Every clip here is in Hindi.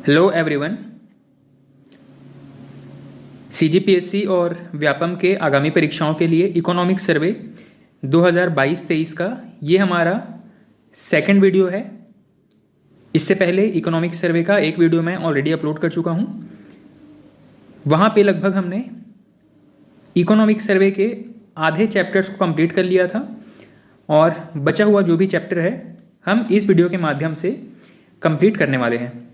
Hello everyone. सीजीपीएससी और व्यापम के आगामी परीक्षाओं के लिए इकोनॉमिक सर्वे 2022-23 का ये हमारा सेकंड वीडियो है। इससे पहले इकोनॉमिक सर्वे का एक वीडियो मैं ऑलरेडी अपलोड कर चुका हूँ। वहाँ पे लगभग हमने इकोनॉमिक सर्वे के आधे चैप्टर्स को कंप्लीट कर लिया था और बचा हुआ जो भी चैप्टर है हम इस वीडियो के माध्यम से कंप्लीट करने वाले हैं।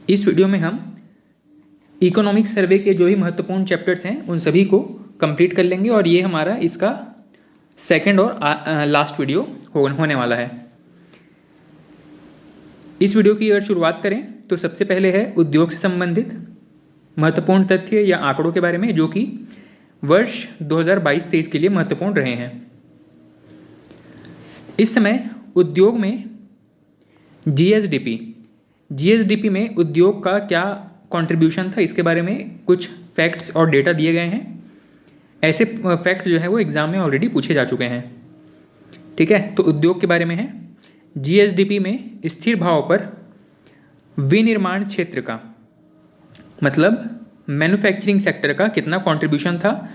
इस वीडियो में हम इकोनॉमिक सर्वे के जो भी महत्वपूर्ण चैप्टर्स हैं उन सभी को कंप्लीट कर लेंगे और ये हमारा इसका सेकंड और लास्ट वीडियो होने वाला है। इस वीडियो की अगर शुरुआत करें तो सबसे पहले है उद्योग से संबंधित महत्वपूर्ण तथ्य या आंकड़ों के बारे में जो कि वर्ष 2022-23 के लिए महत्वपूर्ण रहे हैं। इस समय उद्योग में जीएसडीपी में उद्योग का क्या कंट्रीब्यूशन था इसके बारे में कुछ फैक्ट्स और डेटा दिए गए हैं। ऐसे फैक्ट जो है वो एग्जाम में ऑलरेडी पूछे जा चुके हैं। ठीक है, तो उद्योग के बारे में है जीएसडीपी में स्थिर भाव पर विनिर्माण क्षेत्र का मतलब मैन्युफैक्चरिंग सेक्टर का कितना कंट्रीब्यूशन था।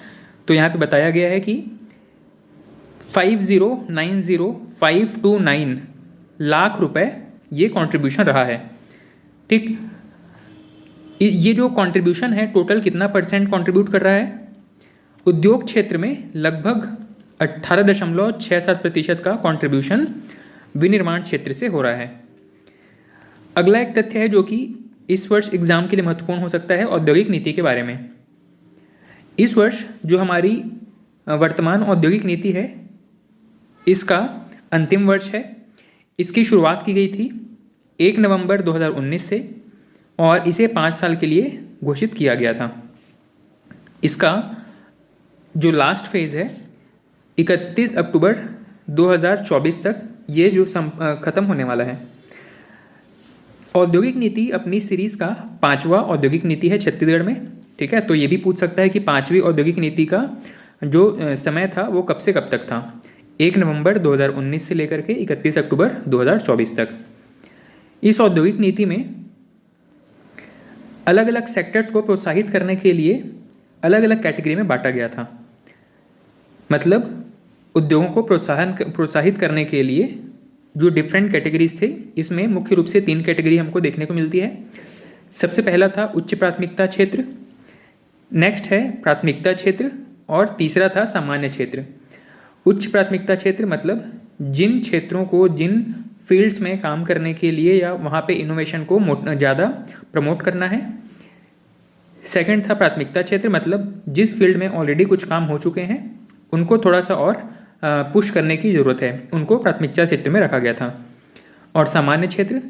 तो यहाँ पे बताया गया है कि 50,90,529 लाख रुपए ये कंट्रीब्यूशन रहा है। ठीक, ये जो कंट्रीब्यूशन है टोटल कितना परसेंट कंट्रीब्यूट कर रहा है? उद्योग क्षेत्र में लगभग 18.67% का कंट्रीब्यूशन विनिर्माण क्षेत्र से हो रहा है। अगला एक तथ्य है जो कि इस वर्ष एग्जाम के लिए महत्वपूर्ण हो सकता है, औद्योगिक नीति के बारे में। इस वर्ष जो हमारी वर्तमान औद्योगिक नीति है इसका अंतिम वर्ष है। इसकी शुरुआत की गई थी 1 नवंबर 2019 से और इसे 5 साल के लिए घोषित किया गया था। इसका जो लास्ट फेज़ है 31 अक्टूबर 2024 तक ये जो ख़त्म होने वाला है। औद्योगिक नीति अपनी सीरीज़ का 5वां औद्योगिक नीति है छत्तीसगढ़ में। ठीक है, तो ये भी पूछ सकता है कि 5वीं औद्योगिक नीति का जो समय था वो कब से कब तक था? 1 नवंबर 2019 से लेकर के 31 अक्टूबर 2024 तक। इस औद्योगिक नीति में अलग अलग सेक्टर्स को प्रोत्साहित करने के लिए अलग अलग कैटेगरी में बांटा गया था। मतलब उद्योगों को प्रोत्साहित करने के लिए जो डिफरेंट कैटेगरीज थे इसमें मुख्य रूप से 3 कैटेगरी हमको देखने को मिलती है। सबसे पहला था उच्च प्राथमिकता क्षेत्र, नेक्स्ट है प्राथमिकता क्षेत्र और तीसरा था सामान्य क्षेत्र। उच्च प्राथमिकता क्षेत्र मतलब जिन क्षेत्रों को जिन फील्ड्स में काम करने के लिए या वहाँ पे इनोवेशन को ज़्यादा प्रमोट करना है। सेकंड था प्राथमिकता क्षेत्र मतलब जिस फील्ड में ऑलरेडी कुछ काम हो चुके हैं उनको थोड़ा सा और पुश करने की ज़रूरत है, उनको प्राथमिकता क्षेत्र में रखा गया था। और सामान्य क्षेत्र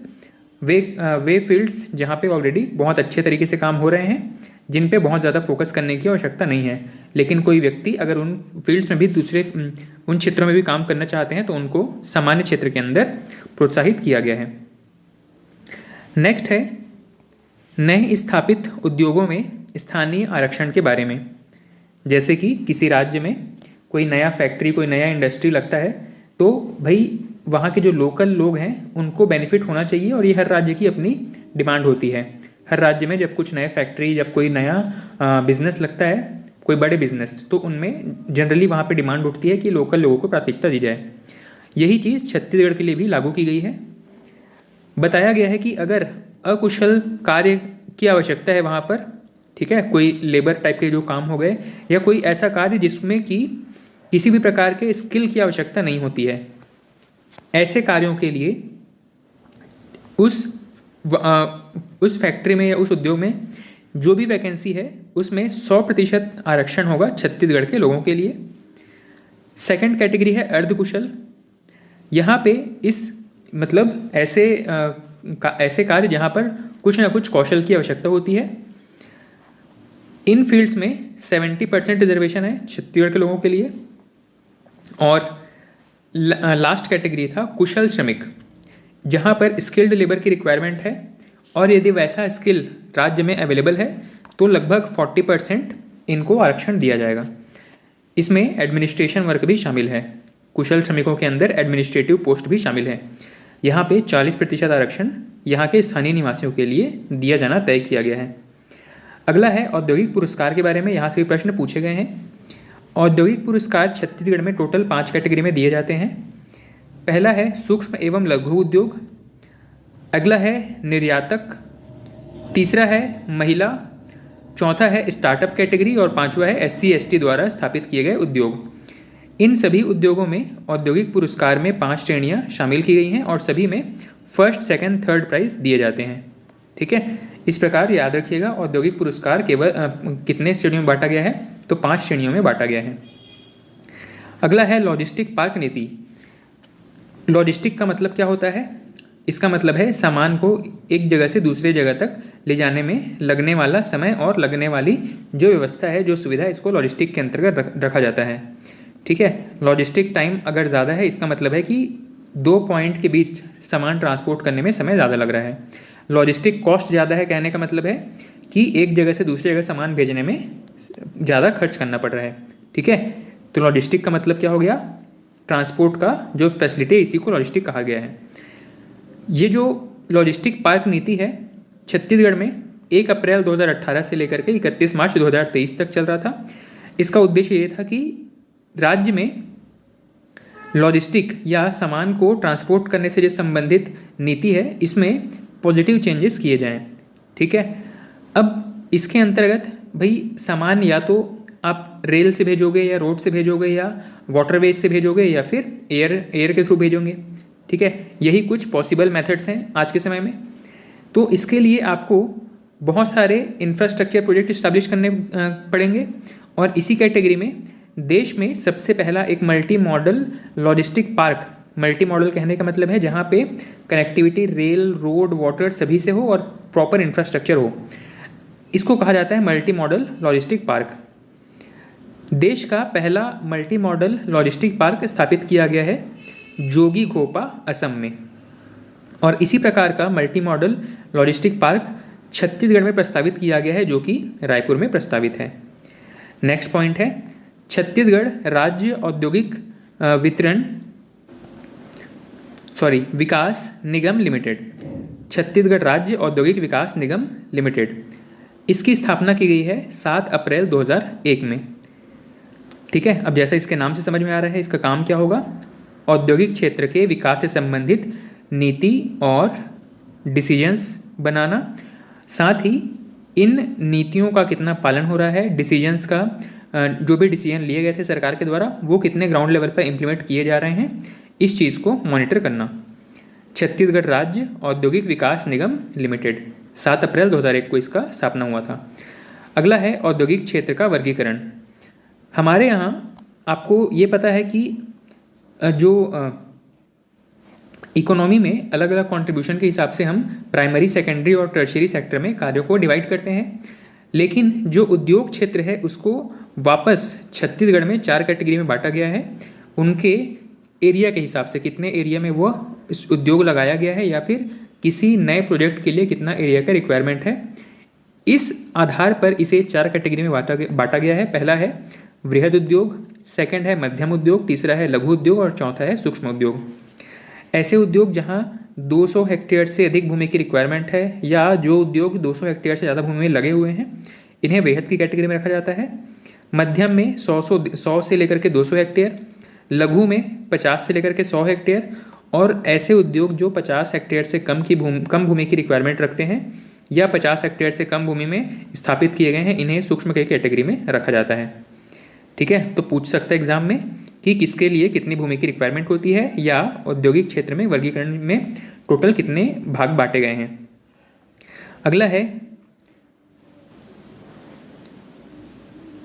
वे फील्ड्स जहाँ पे ऑलरेडी बहुत अच्छे तरीके से काम हो रहे हैं, जिन पे बहुत ज़्यादा फोकस करने की आवश्यकता नहीं है, लेकिन कोई व्यक्ति अगर उन फील्ड्स में भी उन क्षेत्रों में भी काम करना चाहते हैं तो उनको सामान्य क्षेत्र के अंदर प्रोत्साहित किया गया है। नेक्स्ट है नए स्थापित उद्योगों में स्थानीय आरक्षण के बारे में। जैसे कि किसी राज्य में कोई नया फैक्ट्री कोई नया इंडस्ट्री लगता है तो भाई वहाँ के जो लोकल लोग हैं उनको बेनिफिट होना चाहिए और ये हर राज्य की अपनी डिमांड होती है। हर राज्य में जब कुछ नए फैक्ट्री जब कोई नया बिजनेस लगता है, कोई बड़े बिजनेस, तो उनमें जनरली वहाँ पे डिमांड उठती है कि लोकल लोगों को प्राथमिकता दी जाए। यही चीज़ छत्तीसगढ़ के लिए भी लागू की गई है। बताया गया है कि अगर अकुशल कार्य की आवश्यकता है वहाँ पर, ठीक है, कोई लेबर टाइप के जो काम हो गए या कोई ऐसा कार्य जिसमें कि किसी भी प्रकार के स्किल की आवश्यकता नहीं होती है, ऐसे कार्यों के लिए उस फैक्ट्री में या उस उद्योग में जो भी वैकेंसी है उसमें 100% आरक्षण होगा छत्तीसगढ़ के लोगों के लिए। सेकंड कैटेगरी है अर्धकुशल। यहाँ पे इस मतलब ऐसे कार्य जहाँ पर कुछ ना कुछ कौशल की आवश्यकता होती है। इन फील्ड्स में 70% रिजर्वेशन है छत्तीसगढ़ के लोगों के लिए। और लास्ट कैटेगरी था कुशल श्रमिक, जहाँ पर स्किल्ड लेबर की रिक्वायरमेंट है और यदि वैसा स्किल राज्य में अवेलेबल है तो लगभग 40% इनको आरक्षण दिया जाएगा। इसमें एडमिनिस्ट्रेशन वर्क भी शामिल है। कुशल श्रमिकों के अंदर एडमिनिस्ट्रेटिव पोस्ट भी शामिल है। यहाँ पे 40% आरक्षण यहाँ के स्थानीय निवासियों के लिए दिया जाना तय किया गया है। अगला है औद्योगिक पुरस्कार के बारे में। यहाँ से भी प्रश्न पूछे गए हैं। औद्योगिक पुरस्कार छत्तीसगढ़ में टोटल 5 कैटेगरी में दिए जाते हैं। पहला है सूक्ष्म एवं लघु उद्योग, अगला है निर्यातक, तीसरा है महिला, चौथा है स्टार्टअप कैटेगरी और पांचवा है SC ST द्वारा स्थापित किए गए उद्योग। इन सभी उद्योगों में औद्योगिक पुरस्कार में 5 श्रेणियां शामिल की गई हैं और सभी में फर्स्ट, सेकंड, थर्ड प्राइज दिए जाते हैं। ठीक है, इस प्रकार याद रखिएगा औद्योगिक पुरस्कार केवल कितने श्रेणियों में बांटा गया है, तो 5 श्रेणियों में बांटा गया है। अगला है लॉजिस्टिक पार्क नीति। लॉजिस्टिक का मतलब क्या होता है? इसका मतलब है सामान को एक जगह से दूसरे जगह तक ले जाने में लगने वाला समय और लगने वाली जो व्यवस्था है, जो सुविधा है, इसको लॉजिस्टिक के अंतर्गत रखा जाता है। ठीक है, लॉजिस्टिक टाइम अगर ज़्यादा है इसका मतलब है कि 2 पॉइंट के बीच सामान ट्रांसपोर्ट करने में समय ज़्यादा लग रहा है। लॉजिस्टिक कॉस्ट ज़्यादा है, कहने का मतलब है कि एक जगह से दूसरी जगह सामान भेजने में ज़्यादा खर्च करना पड़ रहा है। ठीक है, तो लॉजिस्टिक का मतलब क्या हो गया? ट्रांसपोर्ट का जो फैसिलिटी है, इसी को लॉजिस्टिक कहा गया है। ये जो लॉजिस्टिक पार्क नीति है छत्तीसगढ़ में 1 अप्रैल 2018 से लेकर के 31 मार्च 2023 तक चल रहा था। इसका उद्देश्य ये था कि राज्य में लॉजिस्टिक या सामान को ट्रांसपोर्ट करने से जो संबंधित नीति है, इसमें पॉजिटिव चेंजेस किए जाएं। ठीक है, अब इसके अंतर्गत भाई सामान या तो आप रेल से भेजोगे या रोड से भेजोगे या वाटरवेज से भेजोगे या फिर एयर के थ्रू भेजोगे। ठीक है, यही कुछ पॉसिबल मेथड्स हैं आज के समय में। तो इसके लिए आपको बहुत सारे इंफ्रास्ट्रक्चर प्रोजेक्ट इस्टेब्लिश करने पड़ेंगे और इसी कैटेगरी में देश में सबसे पहला एक multi modal logistic park, multi modal कहने का मतलब है जहाँ पे कनेक्टिविटी रेल, रोड, वाटर सभी से हो और प्रॉपर इंफ्रास्ट्रक्चर हो, इसको कहा जाता है मल्टी मॉडल लॉजिस्टिक पार्क। देश का पहला मल्टी मॉडल लॉजिस्टिक पार्क स्थापित किया गया है जोगीघोपा, असम में, और इसी प्रकार का multi modal logistic park Chhattisgarh में प्रस्तावित किया गया है, जो कि रायपुर में प्रस्तावित है। नेक्स्ट पॉइंट है छत्तीसगढ़ राज्य औद्योगिक विकास निगम लिमिटेड। छत्तीसगढ़ राज्य औद्योगिक विकास निगम लिमिटेड, इसकी स्थापना की गई है 7 अप्रैल 2001 में। ठीक है, अब जैसा इसके नाम से समझ में आ रहा है इसका काम क्या होगा? औद्योगिक क्षेत्र के विकास से संबंधित नीति और डिसीजंस बनाना, साथ ही इन नीतियों का कितना पालन हो रहा है, डिसीजंस का जो भी डिसीजन लिए गए थे सरकार के द्वारा वो कितने ग्राउंड लेवल पर इम्प्लीमेंट किए जा रहे हैं, इस चीज़ को मॉनिटर करना। छत्तीसगढ़ राज्य औद्योगिक विकास निगम लिमिटेड, 7 अप्रैल 2001 को इसका स्थापना हुआ था। अगला है औद्योगिक क्षेत्र का वर्गीकरण। हमारे यहाँ आपको ये पता है कि जो इकोनॉमी में अलग अलग कंट्रीब्यूशन के हिसाब से हम प्राइमरी, सेकेंडरी और टर्शियरी सेक्टर में कार्यों को डिवाइड करते हैं, लेकिन जो उद्योग क्षेत्र है उसको वापस छत्तीसगढ़ में 4 कैटेगरी में बांटा गया है। उनके एरिया के हिसाब से कितने एरिया में वो इस उद्योग लगाया गया है या फिर किसी नए प्रोजेक्ट के लिए कितना एरिया का रिक्वायरमेंट है, इस आधार पर इसे 4 कैटेगरी में बांटा गया है। पहला है वृहद उद्योग, सेकंड है मध्यम उद्योग, तीसरा है लघु उद्योग और चौथा है सूक्ष्म उद्योग। ऐसे उद्योग जहां 200 हेक्टेयर से अधिक भूमि की रिक्वायरमेंट है या जो उद्योग 200 हेक्टेयर से ज़्यादा भूमि में लगे हुए हैं, इन्हें वृहद की कैटेगरी में रखा जाता है। मध्यम में 100 से लेकर के 200 हेक्टेयर, लघु में 50 से लेकर के 100 हेक्टेयर, और ऐसे उद्योग जो 50 हेक्टेयर से कम भूमि की रिक्वायरमेंट रखते हैं या 50 हेक्टेयर से कम भूमि में स्थापित किए गए हैं, इन्हें सूक्ष्म की कैटेगरी में रखा जाता है। ठीक है, तो पूछ सकता है एग्जाम में कि किसके लिए कितनी भूमि की रिक्वायरमेंट होती है या औद्योगिक क्षेत्र में वर्गीकरण में टोटल कितने भाग बांटे गए हैं। अगला है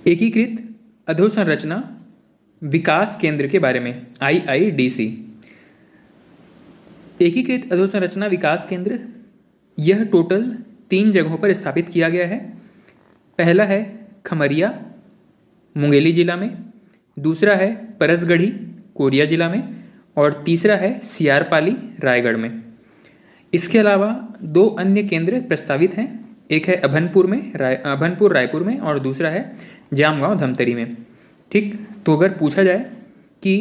एकीकृत अधोसंरचना विकास केंद्र के बारे में, IIDC। एकीकृत अधोसंरचना विकास केंद्र यह टोटल 3 जगहों पर स्थापित किया गया है। पहला है खमरिया, मुंगेली जिला में, दूसरा है परसगढ़ी, कोरिया जिला में, और तीसरा है सियारपाली, रायगढ़ में। इसके अलावा 2 अन्य केंद्र प्रस्तावित हैं, एक है अभनपुर रायपुर में और दूसरा है जामगांव धमतरी में। ठीक, तो अगर पूछा जाए कि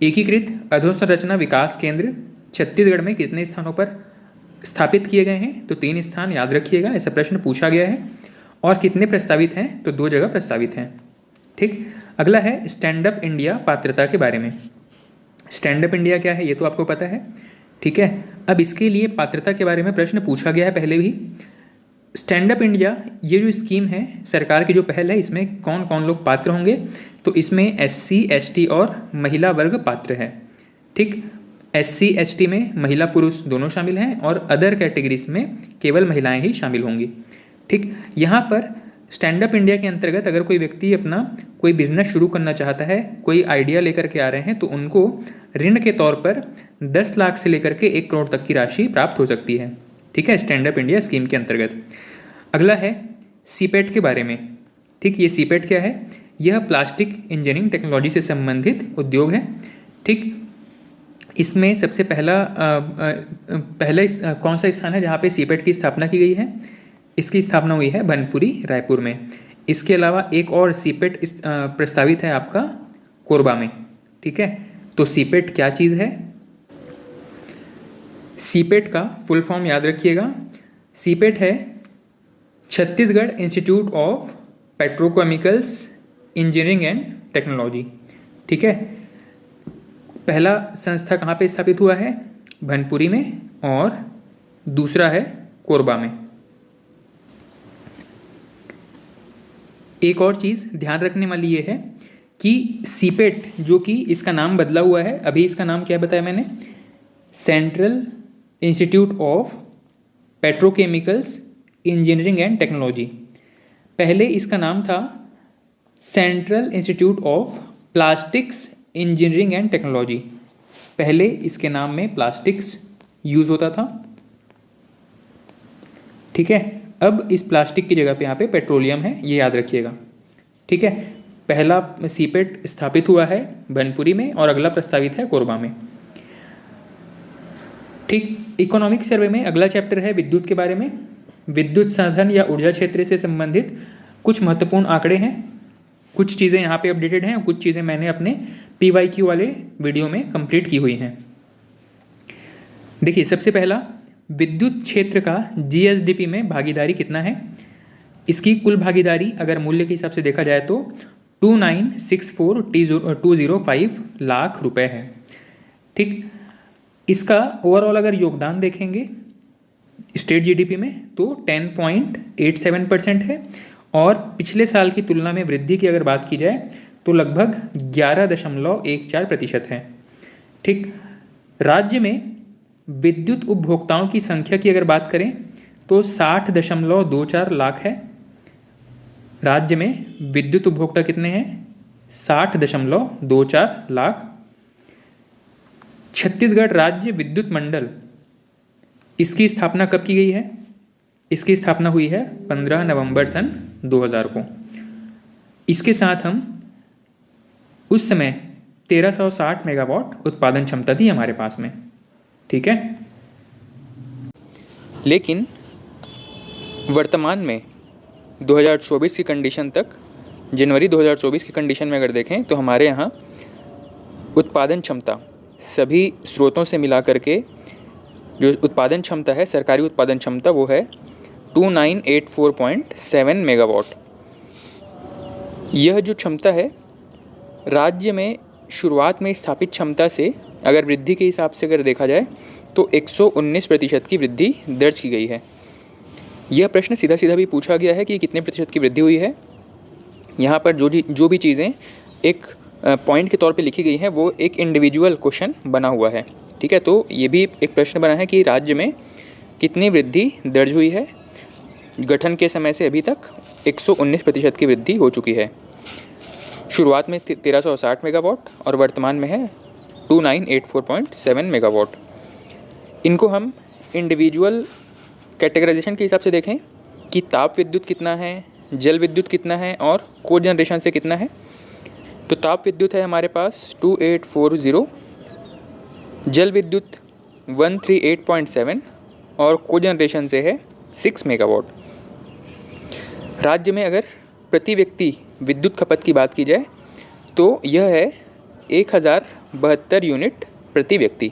एकीकृत अधोसंरचना विकास केंद्र छत्तीसगढ़ में कितने स्थानों पर स्थापित किए गए हैं? तो 3 स्थान याद रखिएगा, ऐसा प्रश्न पूछा गया है। और कितने प्रस्तावित हैं? तो 2 जगह प्रस्तावित हैं। ठीक, अगला है स्टैंड अप इंडिया पात्रता के बारे में। स्टैंड अप इंडिया क्या है ये तो आपको पता है, ठीक है। अब इसके लिए पात्रता के बारे में प्रश्न पूछा गया है पहले भी। स्टैंड अप इंडिया ये जो स्कीम है, सरकार की जो पहल है, इसमें कौन कौन लोग पात्र होंगे? तो इसमें SC ST और महिला वर्ग पात्र है। ठीक, SC ST में महिला पुरुष दोनों शामिल हैं और अदर कैटेगरीज में केवल महिलाएं ही शामिल होंगी। ठीक, यहाँ पर स्टैंड अप इंडिया के अंतर्गत अगर कोई व्यक्ति अपना कोई बिजनेस शुरू करना चाहता है, कोई आइडिया लेकर के आ रहे हैं, तो उनको ऋण के तौर पर 10 लाख से लेकर के 1 करोड़ तक की राशि प्राप्त हो सकती है। ठीक है, स्टैंड अप इंडिया स्कीम के अंतर्गत। अगला है सीपेट के बारे में। ठीक, ये सीपेट क्या है? यह प्लास्टिक इंजीनियरिंग टेक्नोलॉजी से संबंधित उद्योग है। ठीक, इसमें सबसे पहला कौन सा स्थान है जहाँ पे सीपेट की स्थापना की गई है? इसकी स्थापना हुई है बनपुरी, रायपुर में। इसके अलावा एक और सीपेट प्रस्तावित है आपका कोरबा में। ठीक है, तो सीपेट क्या चीज़ है? सीपेट का फुल फॉर्म याद रखिएगा। सीपेट है Chhattisgarh institute of petrochemicals engineering and technology. ठीक है, पहला संस्था कहाँ पे स्थापित हुआ है? बनपुरी में, और दूसरा है कोरबा में। एक और चीज़ ध्यान रखने वाली ये है कि सीपेट जो कि इसका नाम बदला हुआ है, अभी इसका नाम क्या बताया मैंने? Central institute of petrochemicals engineering and technology. पहले इसका नाम था central institute of plastics engineering and technology. पहले इसके नाम में प्लास्टिक्स यूज़ होता था। ठीक है, अब इस प्लास्टिक की जगह पे यहाँ पे पेट्रोलियम है, ये याद रखिएगा। ठीक है, पहला सीपेट स्थापित हुआ है बनपुरी में और अगला प्रस्तावित है कोरबा में। ठीक, इकोनॉमिक सर्वे में अगला चैप्टर है विद्युत के बारे में। विद्युत साधन या ऊर्जा क्षेत्र से संबंधित कुछ महत्वपूर्ण आंकड़े हैं। कुछ चीज़ें यहाँ पे अपडेटेड हैं और कुछ चीज़ें मैंने अपने PYQ वाले वीडियो में कंप्लीट की हुई हैं। देखिए, सबसे पहला, विद्युत क्षेत्र का GSDP में भागीदारी कितना है? इसकी कुल भागीदारी अगर मूल्य के हिसाब से देखा जाए तो 2964,205 लाख रुपए है। ठीक, इसका ओवरऑल अगर योगदान देखेंगे स्टेट GDP में तो 10.87% है, और पिछले साल की तुलना में वृद्धि की अगर बात की जाए तो लगभग 11.14% है। ठीक, राज्य में विद्युत उपभोक्ताओं की संख्या की अगर बात करें तो 60.24 लाख है। राज्य में विद्युत उपभोक्ता कितने हैं? 60.24 लाख। छत्तीसगढ़ राज्य विद्युत मंडल, इसकी स्थापना कब की गई है? इसकी स्थापना हुई है 15 नवंबर सन 2000 को। इसके साथ हम उस समय 1360 मेगावाट उत्पादन क्षमता थी हमारे पास में। ठीक है, लेकिन वर्तमान में 2024 की कंडीशन तक, जनवरी 2024 की कंडीशन में अगर देखें तो हमारे यहाँ उत्पादन क्षमता सभी स्रोतों से मिला करके जो उत्पादन क्षमता है, सरकारी उत्पादन क्षमता, वो है 2984.7 मेगावाट। यह जो क्षमता है राज्य में शुरुआत में स्थापित क्षमता से अगर वृद्धि के हिसाब से अगर देखा जाए तो 119% की वृद्धि दर्ज की गई है। यह प्रश्न सीधा सीधा भी पूछा गया है कि कितने प्रतिशत की वृद्धि हुई है। यहाँ पर जो भी चीज़ें एक पॉइंट के तौर पे लिखी गई हैं वो एक इंडिविजुअल क्वेश्चन बना हुआ है। ठीक है, तो ये भी एक प्रश्न बना है कि राज्य में कितनी वृद्धि दर्ज हुई है। गठन के समय से अभी तक 119% की वृद्धि हो चुकी है। शुरुआत में 1360 मेगावाट और वर्तमान में है 2984.7 मेगावाट। इनको हम इंडिविजुअल कैटेगराइजेशन के हिसाब से देखें कि ताप विद्युत कितना है, जल विद्युत कितना है और को जनरेशन से कितना है। तो ताप विद्युत है हमारे पास 2840, जल विद्युत 138.7 और को जनरेशन से है 6 मेगावाट। राज्य में अगर प्रति व्यक्ति विद्युत खपत की बात की जाए तो यह है 1072 यूनिट प्रति व्यक्ति।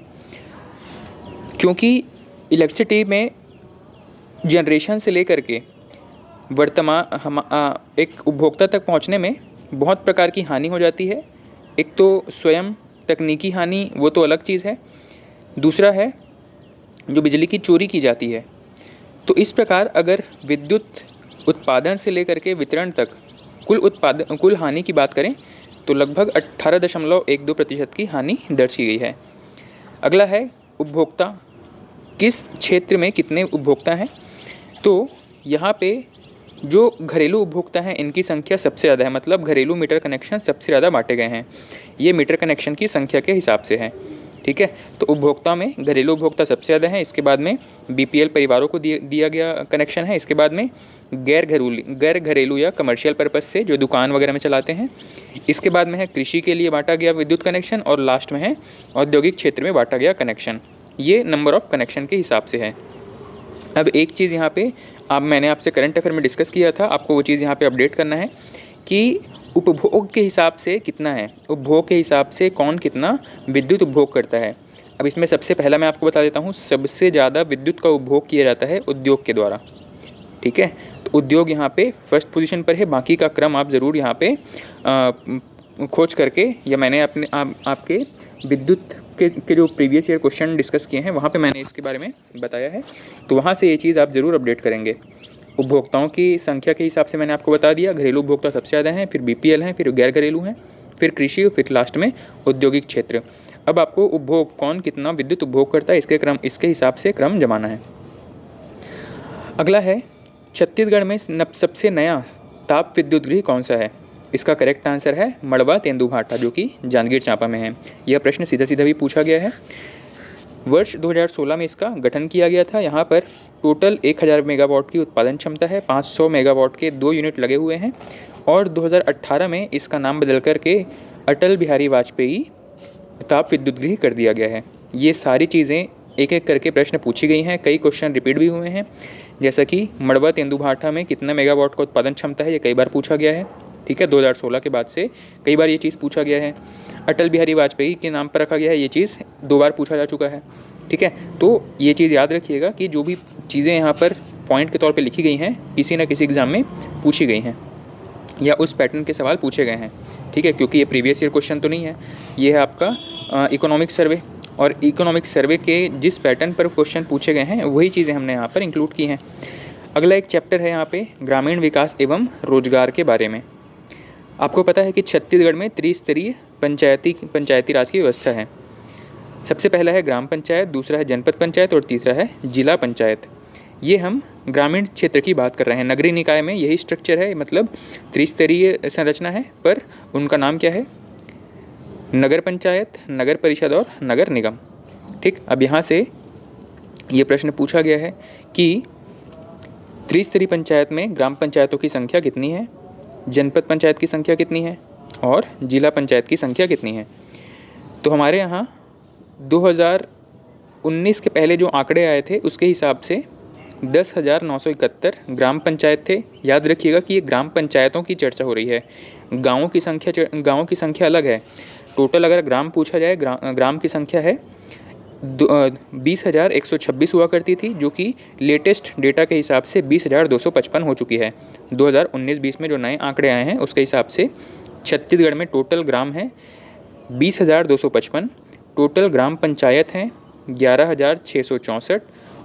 क्योंकि इलेक्ट्रिसिटी में जनरेशन से लेकर के एक उपभोक्ता तक पहुंचने में बहुत प्रकार की हानि हो जाती है। एक तो स्वयं तकनीकी हानि, वो तो अलग चीज़ है। दूसरा है जो बिजली की चोरी की जाती है। तो इस प्रकार अगर विद्युत उत्पादन से लेकर के वितरण तक कुल हानि की बात करें तो लगभग 18.12% की हानि दर्ज की गई है। अगला है उपभोक्ता, किस क्षेत्र में कितने उपभोक्ता हैं। तो यहाँ पे जो घरेलू उपभोक्ता हैं इनकी संख्या सबसे ज़्यादा है, मतलब घरेलू मीटर कनेक्शन सबसे ज़्यादा बांटे गए हैं। ये मीटर कनेक्शन की संख्या के हिसाब से है, ठीक है। तो उपभोक्ता में घरेलू उपभोक्ता सबसे ज़्यादा है, इसके बाद में बीपीएल परिवारों को दिया गया कनेक्शन है, इसके बाद में गैर घरेलू या कमर्शियल पर्पस से जो दुकान वगैरह में चलाते हैं, इसके बाद में है कृषि के लिए बांटा गया विद्युत कनेक्शन, और लास्ट में है औद्योगिक क्षेत्र में बांटा गया कनेक्शन। ये नंबर ऑफ़ कनेक्शन के हिसाब से है। अब एक चीज़ यहाँ पे मैंने आपसे करंट अफेयर में डिस्कस किया था, आपको वो चीज़ यहाँ पे अपडेट करना है कि उपभोग के हिसाब से कितना है, उपभोग के हिसाब से कौन कितना विद्युत उपभोग करता है। अब इसमें सबसे पहला मैं आपको बता देता हूँ, सबसे ज़्यादा विद्युत का उपभोग किया जाता है उद्योग के द्वारा, ठीक है। तो उद्योग यहाँ पे फर्स्ट पोजीशन पर है। बाकी का क्रम आप ज़रूर यहाँ पे खोज करके, या मैंने आपके विद्युत के जो प्रीवियस ईयर क्वेश्चन डिस्कस किए हैं वहाँ पे मैंने इसके बारे में बताया है, तो वहाँ से ये चीज़ आप ज़रूर अपडेट करेंगे। उपभोक्ताओं की संख्या के हिसाब से मैंने आपको बता दिया, घरेलू उपभोक्ता सबसे ज़्यादा हैं, फिर बीपीएल हैं, फिर गैर घरेलू हैं, फिर कृषि, फिर लास्ट में औद्योगिक क्षेत्र। अब आपको उपभोग कौन कितना विद्युत उपभोग करता है इसके हिसाब से क्रम जमाना है। अगला है छत्तीसगढ़ में सबसे नया ताप विद्युत गृह कौन सा है। इसका करेक्ट आंसर है मड़वा तेंदुभाटा, जो कि जांजगीर चांपा में है। यह प्रश्न सीधा भी पूछा गया है। वर्ष 2016 में इसका गठन किया गया था। यहाँ पर टोटल 1000 मेगावाट की उत्पादन क्षमता है, 500 मेगावाट के 2 यूनिट लगे हुए हैं, और 2018 में इसका नाम बदल करके अटल बिहारी वाजपेयी ताप विद्युत गृह कर दिया गया है। ये सारी चीज़ें एक एक करके प्रश्न पूछी गई हैं, कई क्वेश्चन रिपीट भी हुए हैं, जैसा कि मड़वा तेंदुभाटा में कितना मेगावाट का उत्पादन क्षमता है, ये कई बार पूछा गया है, ठीक है। 2016 के बाद से कई बार ये चीज़ पूछा गया है। अटल बिहारी वाजपेयी के नाम पर रखा गया है, ये चीज़ 2 बार पूछा जा चुका है, ठीक है। तो ये चीज़ याद रखिएगा कि जो भी चीज़ें यहाँ पर पॉइंट के तौर पे लिखी गई हैं किसी न किसी एग्ज़ाम में पूछी गई हैं या उस पैटर्न के सवाल पूछे गए हैं, ठीक है। क्योंकि ये प्रीवियस ईयर क्वेश्चन तो नहीं है, ये है आपका इकोनॉमिक सर्वे, और इकोनॉमिक सर्वे के जिस पैटर्न पर क्वेश्चन पूछे गए हैं वही चीज़ें हमने यहाँ पर इंक्लूड की हैं। अगला एक चैप्टर है यहाँ पे ग्रामीण विकास एवं रोजगार के बारे में। आपको पता है कि छत्तीसगढ़ में त्रिस्तरीय पंचायती राज की व्यवस्था है। सबसे पहला है ग्राम पंचायत, दूसरा है जनपद पंचायत, और तीसरा है जिला पंचायत। ये हम ग्रामीण क्षेत्र की बात कर रहे हैं। नगरीय निकाय में यही स्ट्रक्चर है, मतलब त्रिस्तरीय संरचना है, पर उनका नाम क्या है, नगर पंचायत, नगर परिषद और नगर निगम, ठीक। अब यहाँ से ये प्रश्न पूछा गया है कि त्रिस्तरीय पंचायत में ग्राम पंचायतों की संख्या कितनी है, जनपद पंचायत की संख्या कितनी है, और जिला पंचायत की संख्या कितनी है। तो हमारे यहाँ 2019 के पहले जो आंकड़े आए थे उसके हिसाब से 10,971 ग्राम पंचायत थे। याद रखिएगा कि ये ग्राम पंचायतों की चर्चा हो रही है, गाँवों की संख्या अलग है। टोटल अगर ग्राम पूछा जाए, ग्राम की संख्या है 20,126 हुआ करती थी, जो कि लेटेस्ट डेटा के हिसाब से 20,255 हो चुकी है। 2019-20 में जो नए आंकड़े आए हैं उसके हिसाब से छत्तीसगढ़ में टोटल ग्राम है 20,255, टोटल ग्राम पंचायत हैं 11,664,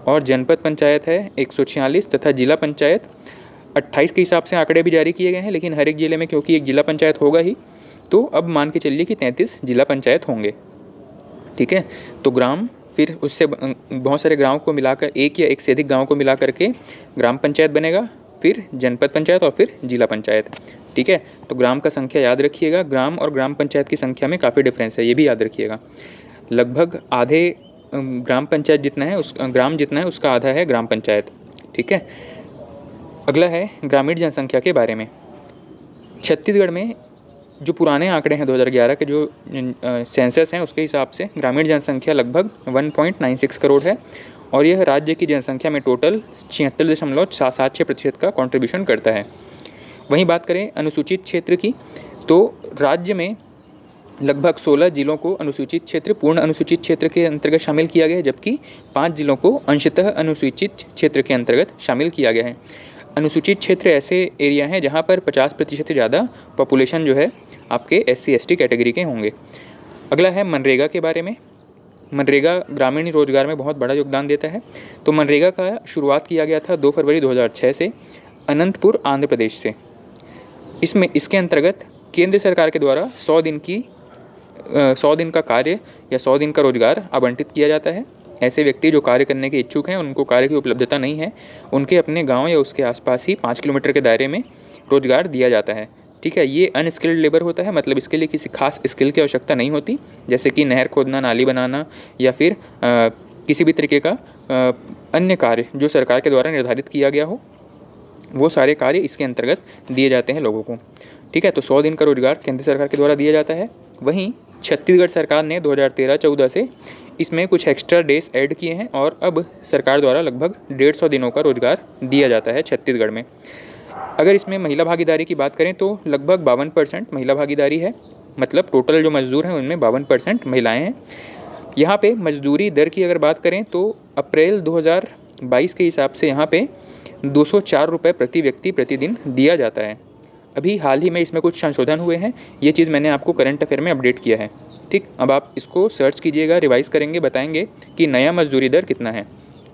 और जनपद पंचायत है 146 तथा जिला पंचायत 28 के हिसाब से आंकड़े भी जारी किए गए हैं। लेकिन हर एक जिले में क्योंकि एक जिला पंचायत होगा ही, तो अब मान के चलिए कि 33 जिला पंचायत होंगे, ठीक है। तो ग्राम, फिर उससे बहुत सारे गाँव को मिलाकर, एक या एक से अधिक गाँव को मिला करके ग्राम पंचायत बनेगा, फिर जनपद पंचायत और फिर जिला पंचायत, ठीक है। तो ग्राम का संख्या याद रखिएगा, ग्राम और ग्राम पंचायत की संख्या में काफ़ी डिफरेंस है, ये भी याद रखिएगा। लगभग आधे ग्राम पंचायत जितना है ग्राम जितना है उसका आधा है ग्राम पंचायत, ठीक है। अगला है ग्रामीण जनसंख्या के बारे में। छत्तीसगढ़ में जो पुराने आंकड़े हैं 2011 के जो सेंसस हैं उसके हिसाब से ग्रामीण जनसंख्या लगभग 1.96 करोड़ है, और यह राज्य की जनसंख्या में टोटल 76.76% का कंट्रीब्यूशन करता है। वहीं बात करें अनुसूचित क्षेत्र की, तो राज्य में लगभग 16 जिलों को अनुसूचित क्षेत्र, पूर्ण अनुसूचित क्षेत्र के अंतर्गत शामिल किया गया है, जबकि 5 जिलों को अंशतः अनुसूचित क्षेत्र के अंतर्गत शामिल किया गया है। अनुसूचित क्षेत्र ऐसे एरिया हैं जहाँ पर 50% से ज़्यादा पॉपुलेशन जो है आपके SC ST कैटेगरी के होंगे। अगला है मनरेगा के बारे में। मनरेगा ग्रामीण रोजगार में बहुत बड़ा योगदान देता है। तो मनरेगा का शुरुआत किया गया था 2 फरवरी 2006 से अनंतपुर आंध्र प्रदेश से। इसके अंतर्गत केंद्र सरकार के द्वारा 100 दिन का कार्य या 100 दिन का रोजगार आवंटित किया जाता है। ऐसे व्यक्ति जो कार्य करने के इच्छुक हैं, उनको कार्य की उपलब्धता नहीं है, उनके अपने गांव या उसके आसपास ही 5 किलोमीटर के दायरे में रोजगार दिया जाता है। ठीक है, ये अनस्किल्ड लेबर होता है, मतलब इसके लिए किसी खास स्किल की आवश्यकता नहीं होती, जैसे कि नहर खोदना, नाली बनाना या फिर किसी भी तरीके का अन्य कार्य जो सरकार के द्वारा निर्धारित किया गया हो, वो सारे कार्य इसके अंतर्गत दिए जाते हैं लोगों को। ठीक है, तो 100 दिन का रोजगार केंद्र सरकार के द्वारा दिया जाता है। वहीं छत्तीसगढ़ सरकार ने 2013-14 से इसमें कुछ एक्स्ट्रा डेज ऐड किए हैं और अब सरकार द्वारा लगभग 150 दिनों का रोजगार दिया जाता है छत्तीसगढ़ में। अगर इसमें महिला भागीदारी की बात करें तो लगभग 52% महिला भागीदारी है, मतलब टोटल जो मजदूर हैं उनमें 52% महिलाएं हैं। यहाँ पे मजदूरी दर की अगर बात करें तो अप्रैल 2022 के हिसाब से यहाँ पे 204 रुपये प्रति व्यक्ति प्रतिदिन दिया जाता है। अभी हाल ही में इसमें कुछ संशोधन हुए हैं, ये चीज़ मैंने आपको करंट अफेयर में अपडेट किया है। ठीक, अब आप इसको सर्च कीजिएगा, रिवाइज़ करेंगे, बताएंगे कि नया मजदूरी दर कितना है।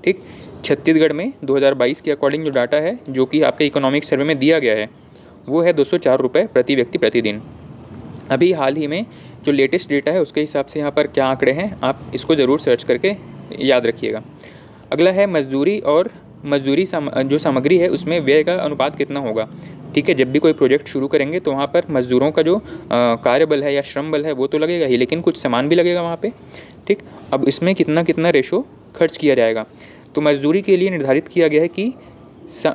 ठीक, छत्तीसगढ़ में 2022 के अकॉर्डिंग जो डाटा है, जो कि आपके इकोनॉमिक सर्वे में दिया गया है, वो है 204 रुपये प्रति व्यक्ति प्रतिदिन। अभी हाल ही में जो लेटेस्ट डेटा है उसके हिसाब से यहाँ पर क्या आंकड़े हैं, आप इसको ज़रूर सर्च करके याद रखिएगा। अगला है मजदूरी और मजदूरी जो सामग्री है उसमें व्यय का अनुपात कितना होगा। ठीक है, जब भी कोई प्रोजेक्ट शुरू करेंगे तो वहाँ पर मजदूरों का जो कार्यबल है या श्रम बल है वो तो लगेगा ही, लेकिन कुछ सामान भी लगेगा वहाँ पे। ठीक, अब इसमें कितना कितना रेशो खर्च किया जाएगा, तो मजदूरी के लिए निर्धारित किया गया है कि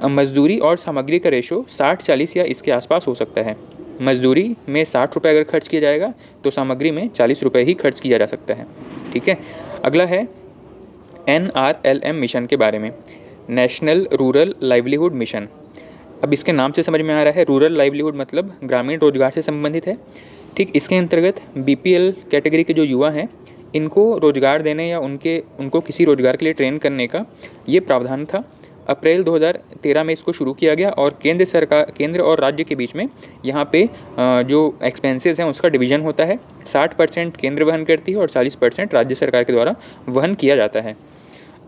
मजदूरी और सामग्री का रेशो 60-40 या इसके आसपास हो सकता है। मजदूरी में 60 रुपये अगर खर्च किया जाएगा तो सामग्री में 40 रुपये ही खर्च किया जा सकता है। ठीक है, अगला है NRLM मिशन के बारे में, नेशनल रूरल लाइवलीहुड मिशन। अब इसके नाम से समझ में आ रहा है रूरल लाइवलीहुड मतलब ग्रामीण रोजगार से संबंधित है। ठीक, इसके अंतर्गत BPL कैटेगरी के जो युवा हैं इनको रोजगार देने या उनको किसी रोजगार के लिए ट्रेन करने का ये प्रावधान था। अप्रैल 2013 में इसको शुरू किया गया और केंद्र और राज्य के बीच में यहाँ पे जो एक्सपेंसेस हैं उसका डिवीज़न होता है। 60% केंद्र वहन करती है और 40% राज्य सरकार के द्वारा वहन किया जाता है।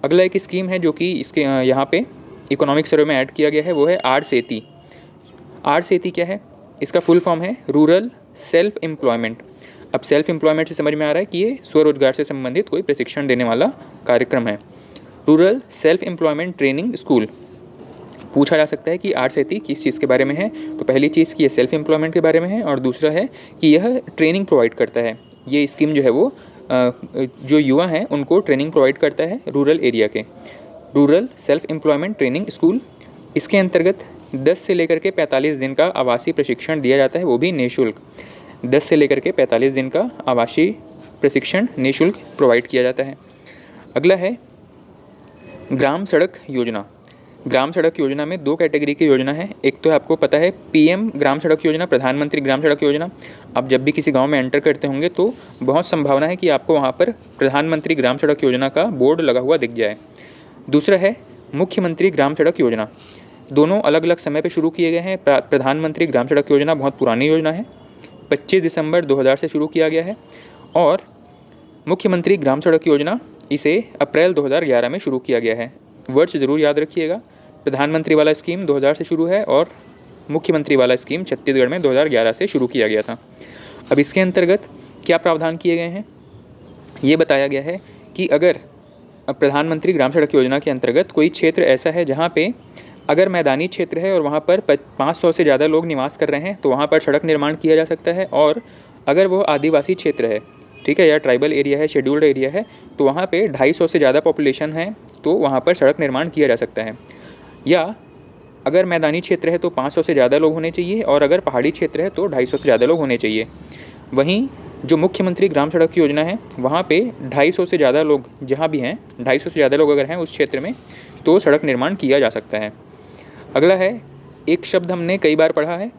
अगला एक स्कीम है जो कि इसके यहाँ पे इकोनॉमिक सर्वे में ऐड किया गया है, वो है RSETI। RSETI क्या है, इसका फुल फॉर्म है रूरल सेल्फ एम्प्लॉयमेंट। अब सेल्फ एम्प्लॉयमेंट से समझ में आ रहा है कि ये स्वरोजगार से संबंधित कोई प्रशिक्षण देने वाला कार्यक्रम है। Rural self employment training school. पूछा जा सकता है कि RSETI किस चीज़ के बारे में है, तो पहली चीज़ कि ये सेल्फ एम्प्लॉयमेंट के बारे में है और दूसरा है कि यह ट्रेनिंग प्रोवाइड करता है। ये स्कीम जो है वो जो युवा हैं उनको ट्रेनिंग प्रोवाइड करता है रूरल एरिया के। Rural self employment training school, इसके अंतर्गत 10 से लेकर के 45 दिन का आवासीय प्रशिक्षण दिया जाता है, वो भी निःशुल्क। 10 से लेकर के 45 दिन का आवासीय प्रशिक्षण निःशुल्क प्रोवाइड किया जाता है। अगला है ग्राम सड़क योजना। ग्राम सड़क योजना में 2 कैटेगरी की योजना है। एक तो आपको पता है PM ग्राम सड़क योजना, प्रधानमंत्री ग्राम सड़क योजना। आप जब भी किसी गांव में एंटर करते होंगे तो बहुत संभावना है कि आपको वहां पर प्रधानमंत्री ग्राम सड़क योजना का बोर्ड लगा हुआ दिख जाए। दूसरा है मुख्यमंत्री ग्राम सड़क योजना। दोनों अलग अलग समय पर शुरू किए गए हैं। प्रधानमंत्री ग्राम सड़क योजना बहुत पुरानी योजना है, 25 दिसंबर 2000 से शुरू किया गया है और मुख्यमंत्री ग्राम सड़क योजना इसे अप्रैल 2011 में शुरू किया गया है। वर्ष ज़रूर याद रखिएगा, प्रधानमंत्री वाला स्कीम 2000 से शुरू है और मुख्यमंत्री वाला स्कीम छत्तीसगढ़ में 2011 से शुरू किया गया था। अब इसके अंतर्गत क्या प्रावधान किए गए हैं, ये बताया गया है कि अगर प्रधानमंत्री ग्राम सड़क योजना के अंतर्गत कोई क्षेत्र ऐसा है जहाँ पे अगर मैदानी क्षेत्र है और वहाँ पर 500 से ज़्यादा लोग निवास कर रहे हैं तो वहाँ पर सड़क निर्माण किया जा सकता है। और अगर वो आदिवासी क्षेत्र है, ठीक है, या ट्राइबल एरिया है, शेड्यूल्ड एरिया है, तो वहाँ पे 250 से ज़्यादा पॉपुलेशन है तो वहाँ पर सड़क निर्माण किया जा सकता है। या अगर मैदानी क्षेत्र है तो 500 से ज़्यादा लोग होने चाहिए और अगर पहाड़ी क्षेत्र है तो 250 से ज़्यादा लोग होने चाहिए। वहीं जो मुख्यमंत्री ग्राम सड़क योजना है वहाँ पे 250 से ज़्यादा लोग जहाँ भी हैं, 250 से ज़्यादा लोग अगर हैं उस क्षेत्र में तो सड़क निर्माण किया जा सकता है। अगला है, एक शब्द हमने कई बार पढ़ा है,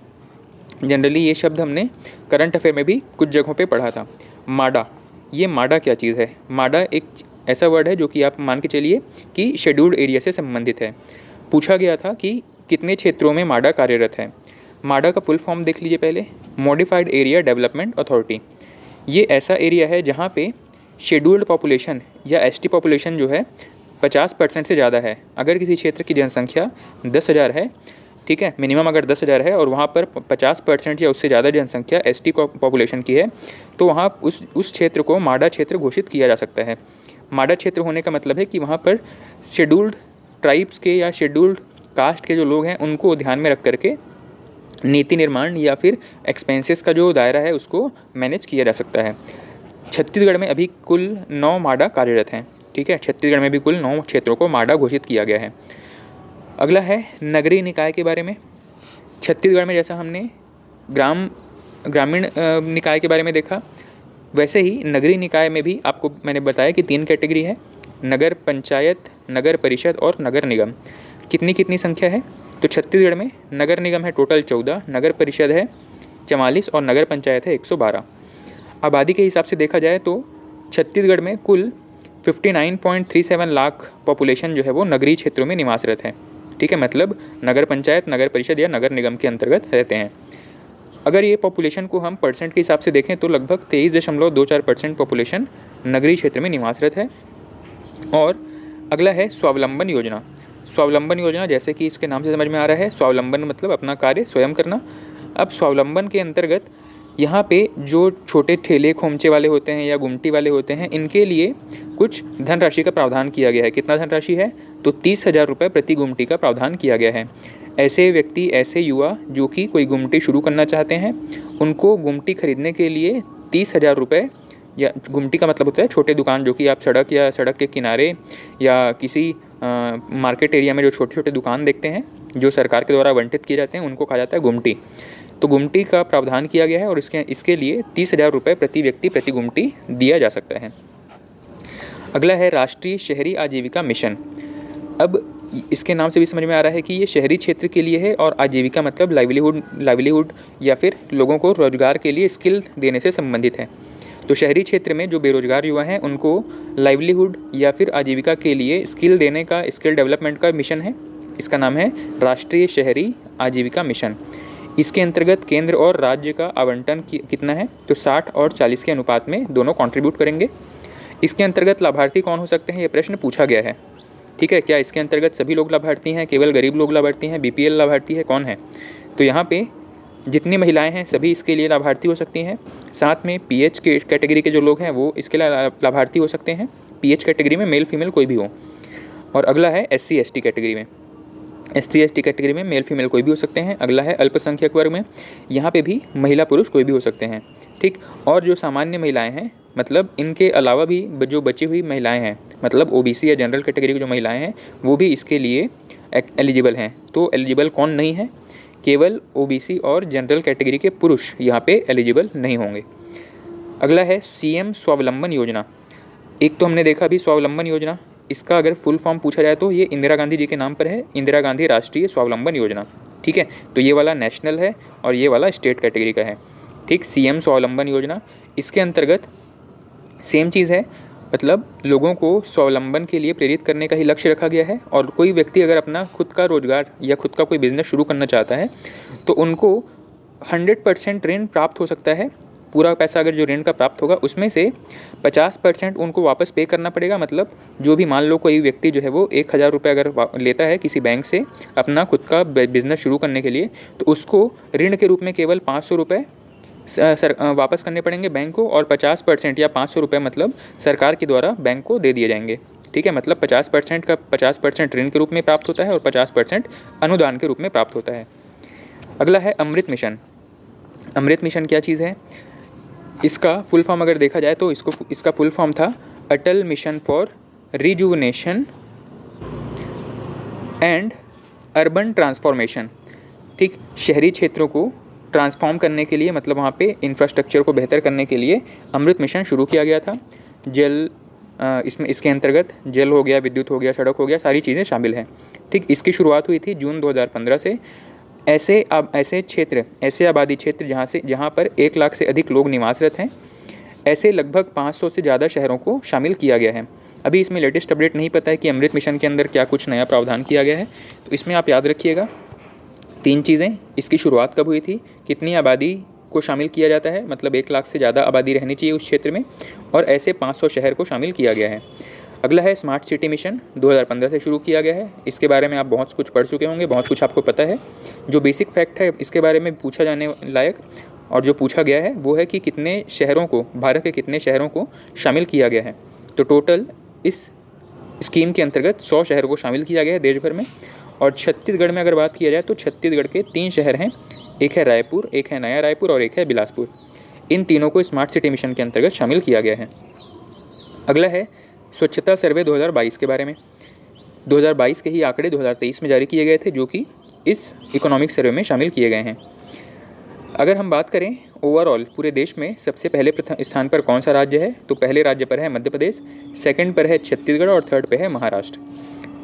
जनरली ये शब्द हमने करंट अफेयर में भी कुछ जगहों पे पढ़ा था। माडा, ये माडा क्या चीज़ है? माडा एक ऐसा वर्ड है जो कि आप मान के चलिए कि शेड्यूल्ड एरिया से संबंधित है। पूछा गया था कि कितने क्षेत्रों में माडा कार्यरत है। माडा का फुल फॉर्म देख लीजिए पहले, मॉडिफाइड एरिया डेवलपमेंट अथॉरिटी। ये ऐसा एरिया है जहाँ पे शेड्यूल्ड पॉपुलेशन या एसटी पॉपुलेशन जो है 50% से ज़्यादा है। अगर किसी क्षेत्र की जनसंख्या 10,000 है, ठीक है, मिनिमम अगर 10,000 है और वहाँ पर 50% या उससे ज़्यादा जनसंख्या एसटी पॉपुलेशन की है, तो वहाँ उस क्षेत्र को माडा क्षेत्र घोषित किया जा सकता है। माडा क्षेत्र होने का मतलब है कि वहाँ पर शेड्यूल्ड ट्राइब्स के या शेड्यूल्ड कास्ट के जो लोग हैं उनको ध्यान में रख करके नीति निर्माण या फिर एक्सपेंसेस का जो दायरा है उसको मैनेज किया जा सकता है। छत्तीसगढ़ में अभी कुल 9 माडा कार्यरत हैं, ठीक है। छत्तीसगढ़ में भी कुल 9 क्षेत्रों को माडा घोषित किया गया है। अगला है नगरीय निकाय के बारे में। छत्तीसगढ़ में जैसा हमने ग्रामीण निकाय के बारे में देखा, वैसे ही नगरीय निकाय में भी आपको मैंने बताया कि 3 कैटेगरी है, नगर पंचायत, नगर परिषद और नगर निगम। कितनी कितनी संख्या है? तो छत्तीसगढ़ में नगर निगम है टोटल 14, नगर परिषद है 44 और नगर पंचायत है 112। आबादी के हिसाब से देखा जाए तो छत्तीसगढ़ में कुल 59.37 लाख पॉपुलेशन जो है वो नगरीय क्षेत्रों में निवासरत है, ठीक है। मतलब नगर पंचायत, नगर परिषद या नगर निगम के अंतर्गत रहते हैं। अगर ये पॉपुलेशन को हम परसेंट के हिसाब से देखें तो लगभग 23.24% पॉपुलेशन नगरीय क्षेत्र में निवासरत है। और अगला है स्वावलंबन योजना। स्वावलंबन योजना जैसे कि इसके नाम से समझ में आ रहा है, स्वावलंबन मतलब अपना कार्य स्वयं करना। अब स्वावलंबन के अंतर्गत यहाँ पे जो छोटे ठेले खोमचे वाले होते हैं या गुमटी वाले होते हैं, इनके लिए कुछ धनराशि का प्रावधान किया गया है। कितना धनराशि है? तो 30,000 रुपये प्रति गुमटी का प्रावधान किया गया है। ऐसे व्यक्ति, ऐसे युवा जो कि कोई गुमटी शुरू करना चाहते हैं, उनको गुमटी खरीदने के लिए 30,000 रुपये, या गुमटी का मतलब होता है छोटे दुकान जो कि आप सड़क या सड़क के किनारे या किसी मार्केट एरिया में जो छोटे छोटे दुकान देखते हैं जो सरकार के द्वारा आवंटित किए जाते हैं, उनको कहा जाता है गुमटी। तो गुमटी का प्रावधान किया गया है और इसके लिए 30,000 रुपये प्रति व्यक्ति प्रति गुमटी दिया जा सकता है। अगला है राष्ट्रीय शहरी आजीविका मिशन। अब इसके नाम से भी समझ में आ रहा है कि ये शहरी क्षेत्र के लिए है और आजीविका मतलब लाइवलीहुड या फिर लोगों को रोजगार के लिए स्किल देने से संबंधित है। तो शहरी क्षेत्र में जो बेरोजगार युवा हैं उनको लाइवलीहुड या फिर आजीविका के लिए स्किल देने का, स्किल डेवलपमेंट का मिशन है। इसका नाम है राष्ट्रीय शहरी आजीविका मिशन। इसके अंतर्गत केंद्र और राज्य का आवंटन कितना है? तो 60 और 40 के अनुपात में दोनों कंट्रीब्यूट करेंगे। इसके अंतर्गत लाभार्थी कौन हो सकते हैं, ये प्रश्न पूछा गया है, ठीक है। क्या इसके अंतर्गत सभी लोग लाभार्थी हैं, केवल गरीब लोग लाभार्थी हैं, बीपीएल लाभार्थी है, कौन है? तो यहाँ पे जितनी महिलाएं हैं सभी इसके लिए लाभार्थी हो सकती हैं। साथ में पीएच के कैटेगरी के जो लोग हैं वो इसके लिए लाभार्थी हो सकते हैं। पीएच कैटेगरी में मेल फीमेल कोई भी हो। और अगला है एससी एसटी कैटेगरी में। एससी एसटी कैटेगरी में मेल फीमेल कोई भी हो सकते हैं। अगला है अल्पसंख्यक वर्ग में, यहाँ पे भी महिला पुरुष कोई भी हो सकते हैं, ठीक। और जो सामान्य महिलाएं हैं, मतलब इनके अलावा भी जो बची हुई महिलाएं हैं, मतलब ओबीसी या जनरल कैटेगरी की जो महिलाएं हैं वो भी इसके लिए एलिजिबल हैं। तो एलिजिबल कौन नहीं है? केवल ओबीसी और जनरल कैटेगरी के पुरुष यहाँ पे एलिजिबल नहीं होंगे। अगला है सीएम स्वावलंबन योजना। एक तो हमने देखा अभी स्वावलंबन योजना, इसका अगर फुल फॉर्म पूछा जाए तो ये इंदिरा गांधी जी के नाम पर है, इंदिरा गांधी राष्ट्रीय स्वावलंबन योजना, ठीक है। तो ये वाला नेशनल है और ये वाला स्टेट कैटेगरी का है, ठीक। सीएम स्वावलंबन योजना, इसके अंतर्गत सेम चीज़ है, मतलब लोगों को स्वावलंबन के लिए प्रेरित करने का ही लक्ष्य रखा गया है। और कोई व्यक्ति अगर अपना खुद का रोजगार या खुद का कोई बिजनेस शुरू करना चाहता है तो उनको 100% ऋण प्राप्त हो सकता है। पूरा पैसा अगर जो ऋण का प्राप्त होगा उसमें से 50% उनको वापस पे करना पड़ेगा। मतलब जो भी मान लो कोई व्यक्ति जो है वो 1,000 रुपये अगर लेता है किसी बैंक से अपना खुद का बिजनेस शुरू करने के लिए, तो उसको ऋण के रूप में केवल 500 रुपये वापस करने पड़ेंगे बैंक को, और 50% या 500 रुपये मतलब सरकार के द्वारा बैंक को दे दिए जाएंगे, ठीक है। मतलब 50% का 50% ऋण के रूप में प्राप्त होता है और 50% अनुदान के रूप में प्राप्त होता है। अगला है अमृत मिशन। अमृत मिशन क्या चीज़ है? इसका फुल फॉर्म अगर देखा जाए तो इसका फुल फॉर्म था Atal mission for rejuvenation and urban transformation, ठीक। शहरी क्षेत्रों को ट्रांसफॉर्म करने के लिए, मतलब वहाँ पे इंफ्रास्ट्रक्चर को बेहतर करने के लिए अमृत मिशन शुरू किया गया था। इसके अंतर्गत जल हो गया, विद्युत हो गया, सड़क हो गया, सारी चीज़ें शामिल हैं, ठीक। इसकी शुरुआत हुई थी जून 2015 से। ऐसे आबादी क्षेत्र जहाँ पर 1 लाख से अधिक लोग निवासरत हैं, ऐसे लगभग 500 से ज़्यादा शहरों को शामिल किया गया है। अभी इसमें लेटेस्ट अपडेट नहीं पता है कि अमृत मिशन के अंदर क्या कुछ नया प्रावधान किया गया है, तो इसमें आप याद रखिएगा 3 चीज़ें। इसकी शुरुआत कब हुई थी, कितनी आबादी को शामिल किया जाता है, मतलब 1 लाख से ज़्यादा आबादी रहनी चाहिए उस क्षेत्र में, और ऐसे 500 शहर को शामिल किया गया है। अगला है स्मार्ट सिटी मिशन, 2015 से शुरू किया गया है। इसके बारे में आप बहुत कुछ पढ़ चुके होंगे, बहुत कुछ आपको पता है। जो बेसिक फैक्ट है इसके बारे में पूछा जाने लायक और जो पूछा गया है वो है कि कितने शहरों को, भारत के कितने शहरों को शामिल किया गया है। तो टोटल इस स्कीम के अंतर्गत 100 शहरों को शामिल किया गया है देश भर में। और छत्तीसगढ़ में अगर बात किया जाए तो छत्तीसगढ़ के 3 शहर हैं, एक है रायपुर, एक है नया रायपुर और एक है बिलासपुर। इन तीनों को स्मार्ट सिटी मिशन के अंतर्गत शामिल किया गया है। अगला है स्वच्छता सर्वे 2022 के बारे में। 2022 के ही आंकड़े 2023 में जारी किए गए थे, जो कि इस इकोनॉमिक सर्वे में शामिल किए गए हैं। अगर हम बात करें ओवरऑल पूरे देश में सबसे पहले प्रथम स्थान पर कौन सा राज्य है, तो पहले राज्य पर है मध्य प्रदेश, सेकंड पर है छत्तीसगढ़ और थर्ड पे है महाराष्ट्र।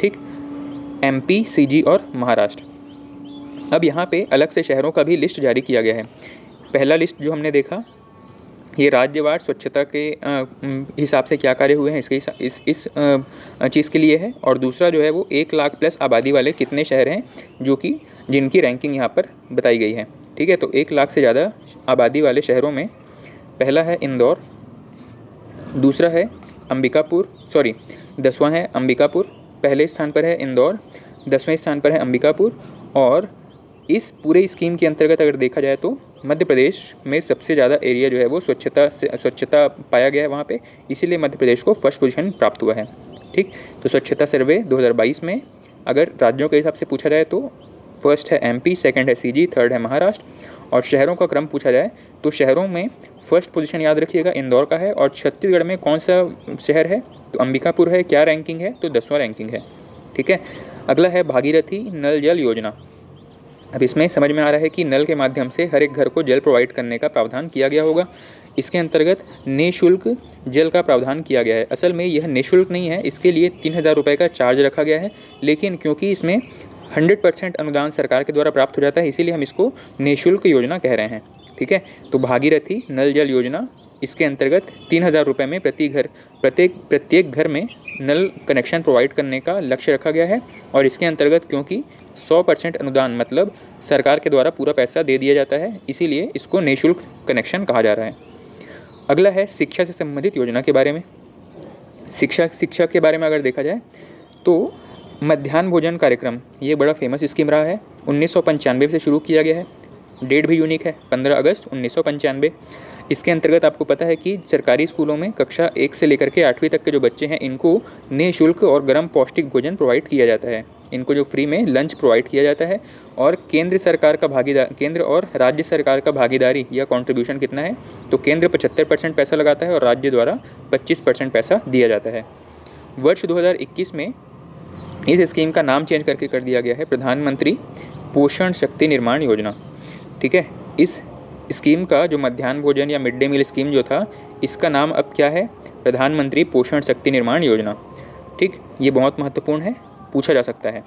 ठीक, MP, CG और महाराष्ट्र। अब यहाँ पे अलग से शहरों का भी लिस्ट जारी किया गया है। पहला लिस्ट जो हमने देखा, ये राज्यवार स्वच्छता के हिसाब से क्या कार्य हुए हैं इस चीज़ के लिए है। और दूसरा जो है वो 1 लाख प्लस आबादी वाले कितने शहर हैं जो कि जिनकी रैंकिंग यहाँ पर बताई गई है। ठीक है, तो 1 लाख से ज़्यादा आबादी वाले शहरों में पहला है इंदौर, दूसरा है अंबिकापुर, 10वां है अंबिकापुर, पहले स्थान पर है इंदौर, 10वें स्थान पर है अंबिकापुर। और इस पूरे स्कीम के अंतर्गत अगर देखा जाए तो मध्य प्रदेश में सबसे ज़्यादा एरिया जो है वो स्वच्छता पाया गया है वहाँ पे, इसीलिए मध्य प्रदेश को फर्स्ट पोजीशन प्राप्त हुआ है। ठीक, तो स्वच्छता सर्वे 2022 में अगर राज्यों के हिसाब से पूछा जाए तो फर्स्ट है MP, सेकंड है CG, थर्ड है महाराष्ट्र। और शहरों का क्रम पूछा जाए तो शहरों में फर्स्ट पोजीशन याद रखिएगा इंदौर का है। और छत्तीसगढ़ में कौन सा शहर है, तो अंबिकापुर है। क्या रैंकिंग है, तो 10वां रैंकिंग है। ठीक है, अगला है भागीरथी नल जल योजना। अब इसमें समझ में आ रहा है कि नल के माध्यम से हर एक घर को जल प्रोवाइड करने का प्रावधान किया गया होगा। इसके अंतर्गत निःशुल्क जल का प्रावधान किया गया है। असल में यह निःशुल्क नहीं है, इसके लिए 3000 रुपये का चार्ज रखा गया है, लेकिन क्योंकि इसमें 100% अनुदान सरकार के द्वारा प्राप्त हो जाता है, इसीलिए हम इसको निःशुल्क योजना कह रहे हैं। ठीक है, तो भागीरथी नल जल योजना, इसके अंतर्गत 3000 रुपये में प्रत्येक घर में नल कनेक्शन प्रोवाइड करने का लक्ष्य रखा गया है। और इसके अंतर्गत क्योंकि 100% अनुदान मतलब सरकार के द्वारा पूरा पैसा दे दिया जाता है, इसीलिए इसको निःशुल्क कनेक्शन कहा जा रहा है। अगला है शिक्षा से संबंधित योजना के बारे में। शिक्षा के बारे में अगर देखा जाए तो मध्याह्न भोजन कार्यक्रम, ये बड़ा फेमस स्कीम रहा है। 1995 से शुरू किया गया है, डेट भी यूनिक है, 15 अगस्त 1995। इसके अंतर्गत आपको पता है कि सरकारी स्कूलों में कक्षा 1 से लेकर के 8वीं तक के जो बच्चे हैं, इनको निःशुल्क और गर्म पौष्टिक भोजन प्रोवाइड किया जाता है। इनको जो फ्री में लंच प्रोवाइड किया जाता है। और केंद्र और राज्य सरकार का भागीदारी या कॉन्ट्रीब्यूशन कितना है, तो केंद्र 75% पैसा लगाता है और राज्य द्वारा 25% पैसा दिया जाता है। वर्ष 2021 में इस स्कीम का नाम चेंज करके कर दिया गया है प्रधानमंत्री पोषण शक्ति निर्माण योजना। ठीक है, इस स्कीम का जो मध्याह्न भोजन या मिड डे मील स्कीम जो था, इसका नाम अब क्या है, प्रधानमंत्री पोषण शक्ति निर्माण योजना। ठीक, ये बहुत महत्वपूर्ण है, पूछा जा सकता है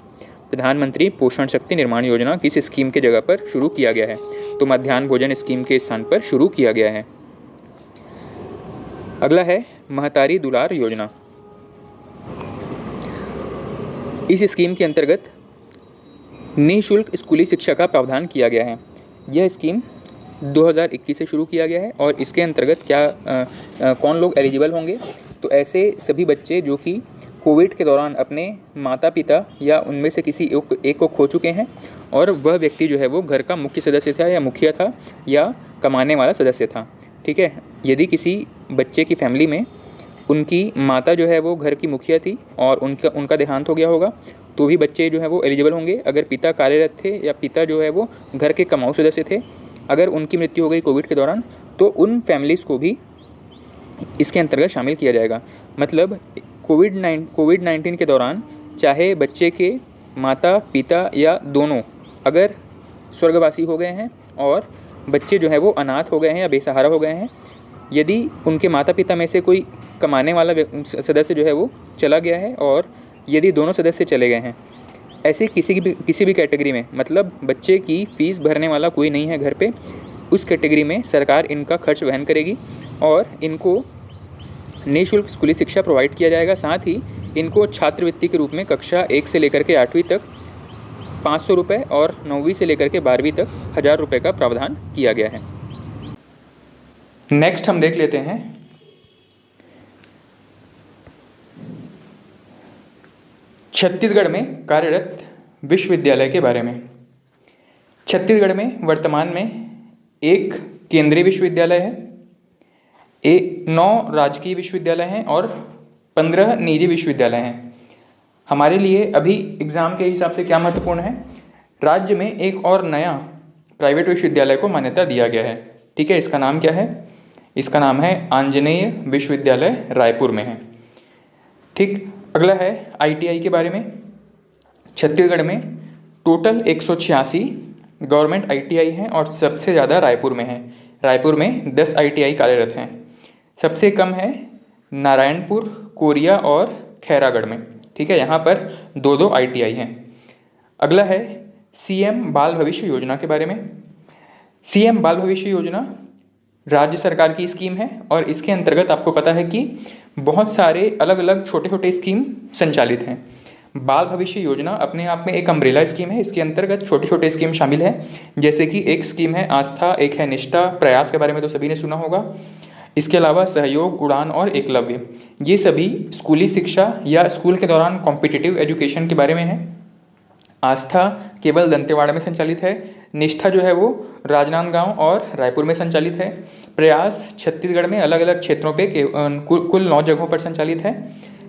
प्रधानमंत्री पोषण शक्ति निर्माण योजना किस स्कीम के जगह पर शुरू किया गया है, तो मध्याह्न भोजन स्कीम के स्थान पर शुरू किया गया है। अगला है महतारी दुलार योजना। इस स्कीम के अंतर्गत निःशुल्क स्कूली शिक्षा का प्रावधान किया गया है। यह स्कीम 2021 से शुरू किया गया है। और इसके अंतर्गत कौन लोग एलिजिबल होंगे, तो ऐसे सभी बच्चे जो कि कोविड के दौरान अपने माता पिता या उनमें से किसी एक को खो चुके हैं, और वह व्यक्ति जो है वो घर का मुख्य सदस्य था या मुखिया था या कमाने वाला सदस्य था। ठीक है, यदि किसी बच्चे की फैमिली में उनकी माता जो है वो घर की मुखिया थी और उनका देहांत हो गया होगा, तो भी बच्चे जो है वो एलिजिबल होंगे। अगर पिता कार्यरत थे या पिता जो है वो घर के कमाऊ सदस्य थे, अगर उनकी मृत्यु हो गई कोविड के दौरान, तो उन फैमिलीज़ को भी इसके अंतर्गत शामिल किया जाएगा। मतलब कोविड-19 के दौरान चाहे बच्चे के माता पिता या दोनों अगर स्वर्गवासी हो गए हैं और बच्चे जो है वो अनाथ हो गए हैं या बेसहारा हो गए हैं, यदि उनके माता पिता में से कोई कमाने वाला सदस्य जो है वो चला गया है, और यदि दोनों सदस्य चले गए हैं, ऐसे किसी भी कैटेगरी में, मतलब बच्चे की फ़ीस भरने वाला कोई नहीं है घर पे, उस कैटेगरी में सरकार इनका खर्च वहन करेगी और इनको निःशुल्क स्कूली शिक्षा प्रोवाइड किया जाएगा। साथ ही इनको छात्रवृत्ति के रूप में कक्षा 1 से लेकर के 8वीं तक 500 रुपये और 9वीं से लेकर के 12वीं तक 1000 रुपये का प्रावधान किया गया है। नेक्स्ट हम देख लेते हैं छत्तीसगढ़ में कार्यरत विश्वविद्यालय के बारे में। छत्तीसगढ़ में वर्तमान में एक केंद्रीय विश्वविद्यालय है, 9 राजकीय विश्वविद्यालय हैं और 15 निजी विश्वविद्यालय हैं। हमारे लिए अभी एग्ज़ाम के हिसाब से क्या महत्वपूर्ण है, राज्य में एक और नया प्राइवेट विश्वविद्यालय को मान्यता दिया गया है। ठीक है, इसका नाम क्या है? इसका नाम है आंजनेय विश्वविद्यालय, रायपुर में है। ठीक, अगला है ITI के बारे में। छत्तीसगढ़ में टोटल 186 गवर्नमेंट ITI हैं और सबसे ज़्यादा रायपुर में है। रायपुर में 10 ITI कार्यरत हैं। सबसे कम है नारायणपुर, कोरिया और खैरागढ़ में। ठीक है, यहाँ पर 2-2 ITI हैं। अगला है CM बाल भविष्य योजना के बारे में। CM बाल भविष्य योजना राज्य सरकार की स्कीम है और इसके अंतर्गत आपको पता है कि बहुत सारे अलग अलग छोटे छोटे स्कीम संचालित हैं। बाल भविष्य योजना अपने आप में एक अम्ब्रेला स्कीम है। इसके अंतर्गत छोटे छोटे स्कीम शामिल हैं, जैसे कि एक स्कीम है आस्था, एक है निष्ठा, प्रयास के बारे में तो सभी ने सुना होगा। इसके अलावा सहयोग, उड़ान और एकलव्य, ये सभी स्कूली शिक्षा या स्कूल के दौरान कॉम्पिटिटिव एजुकेशन के बारे में है। आस्था केवल दंतेवाड़ा में संचालित है। निष्ठा जो है वो राजनांदगांव और रायपुर में संचालित है। प्रयास छत्तीसगढ़ में अलग अलग क्षेत्रों पे कुल 9 जगहों पर संचालित है।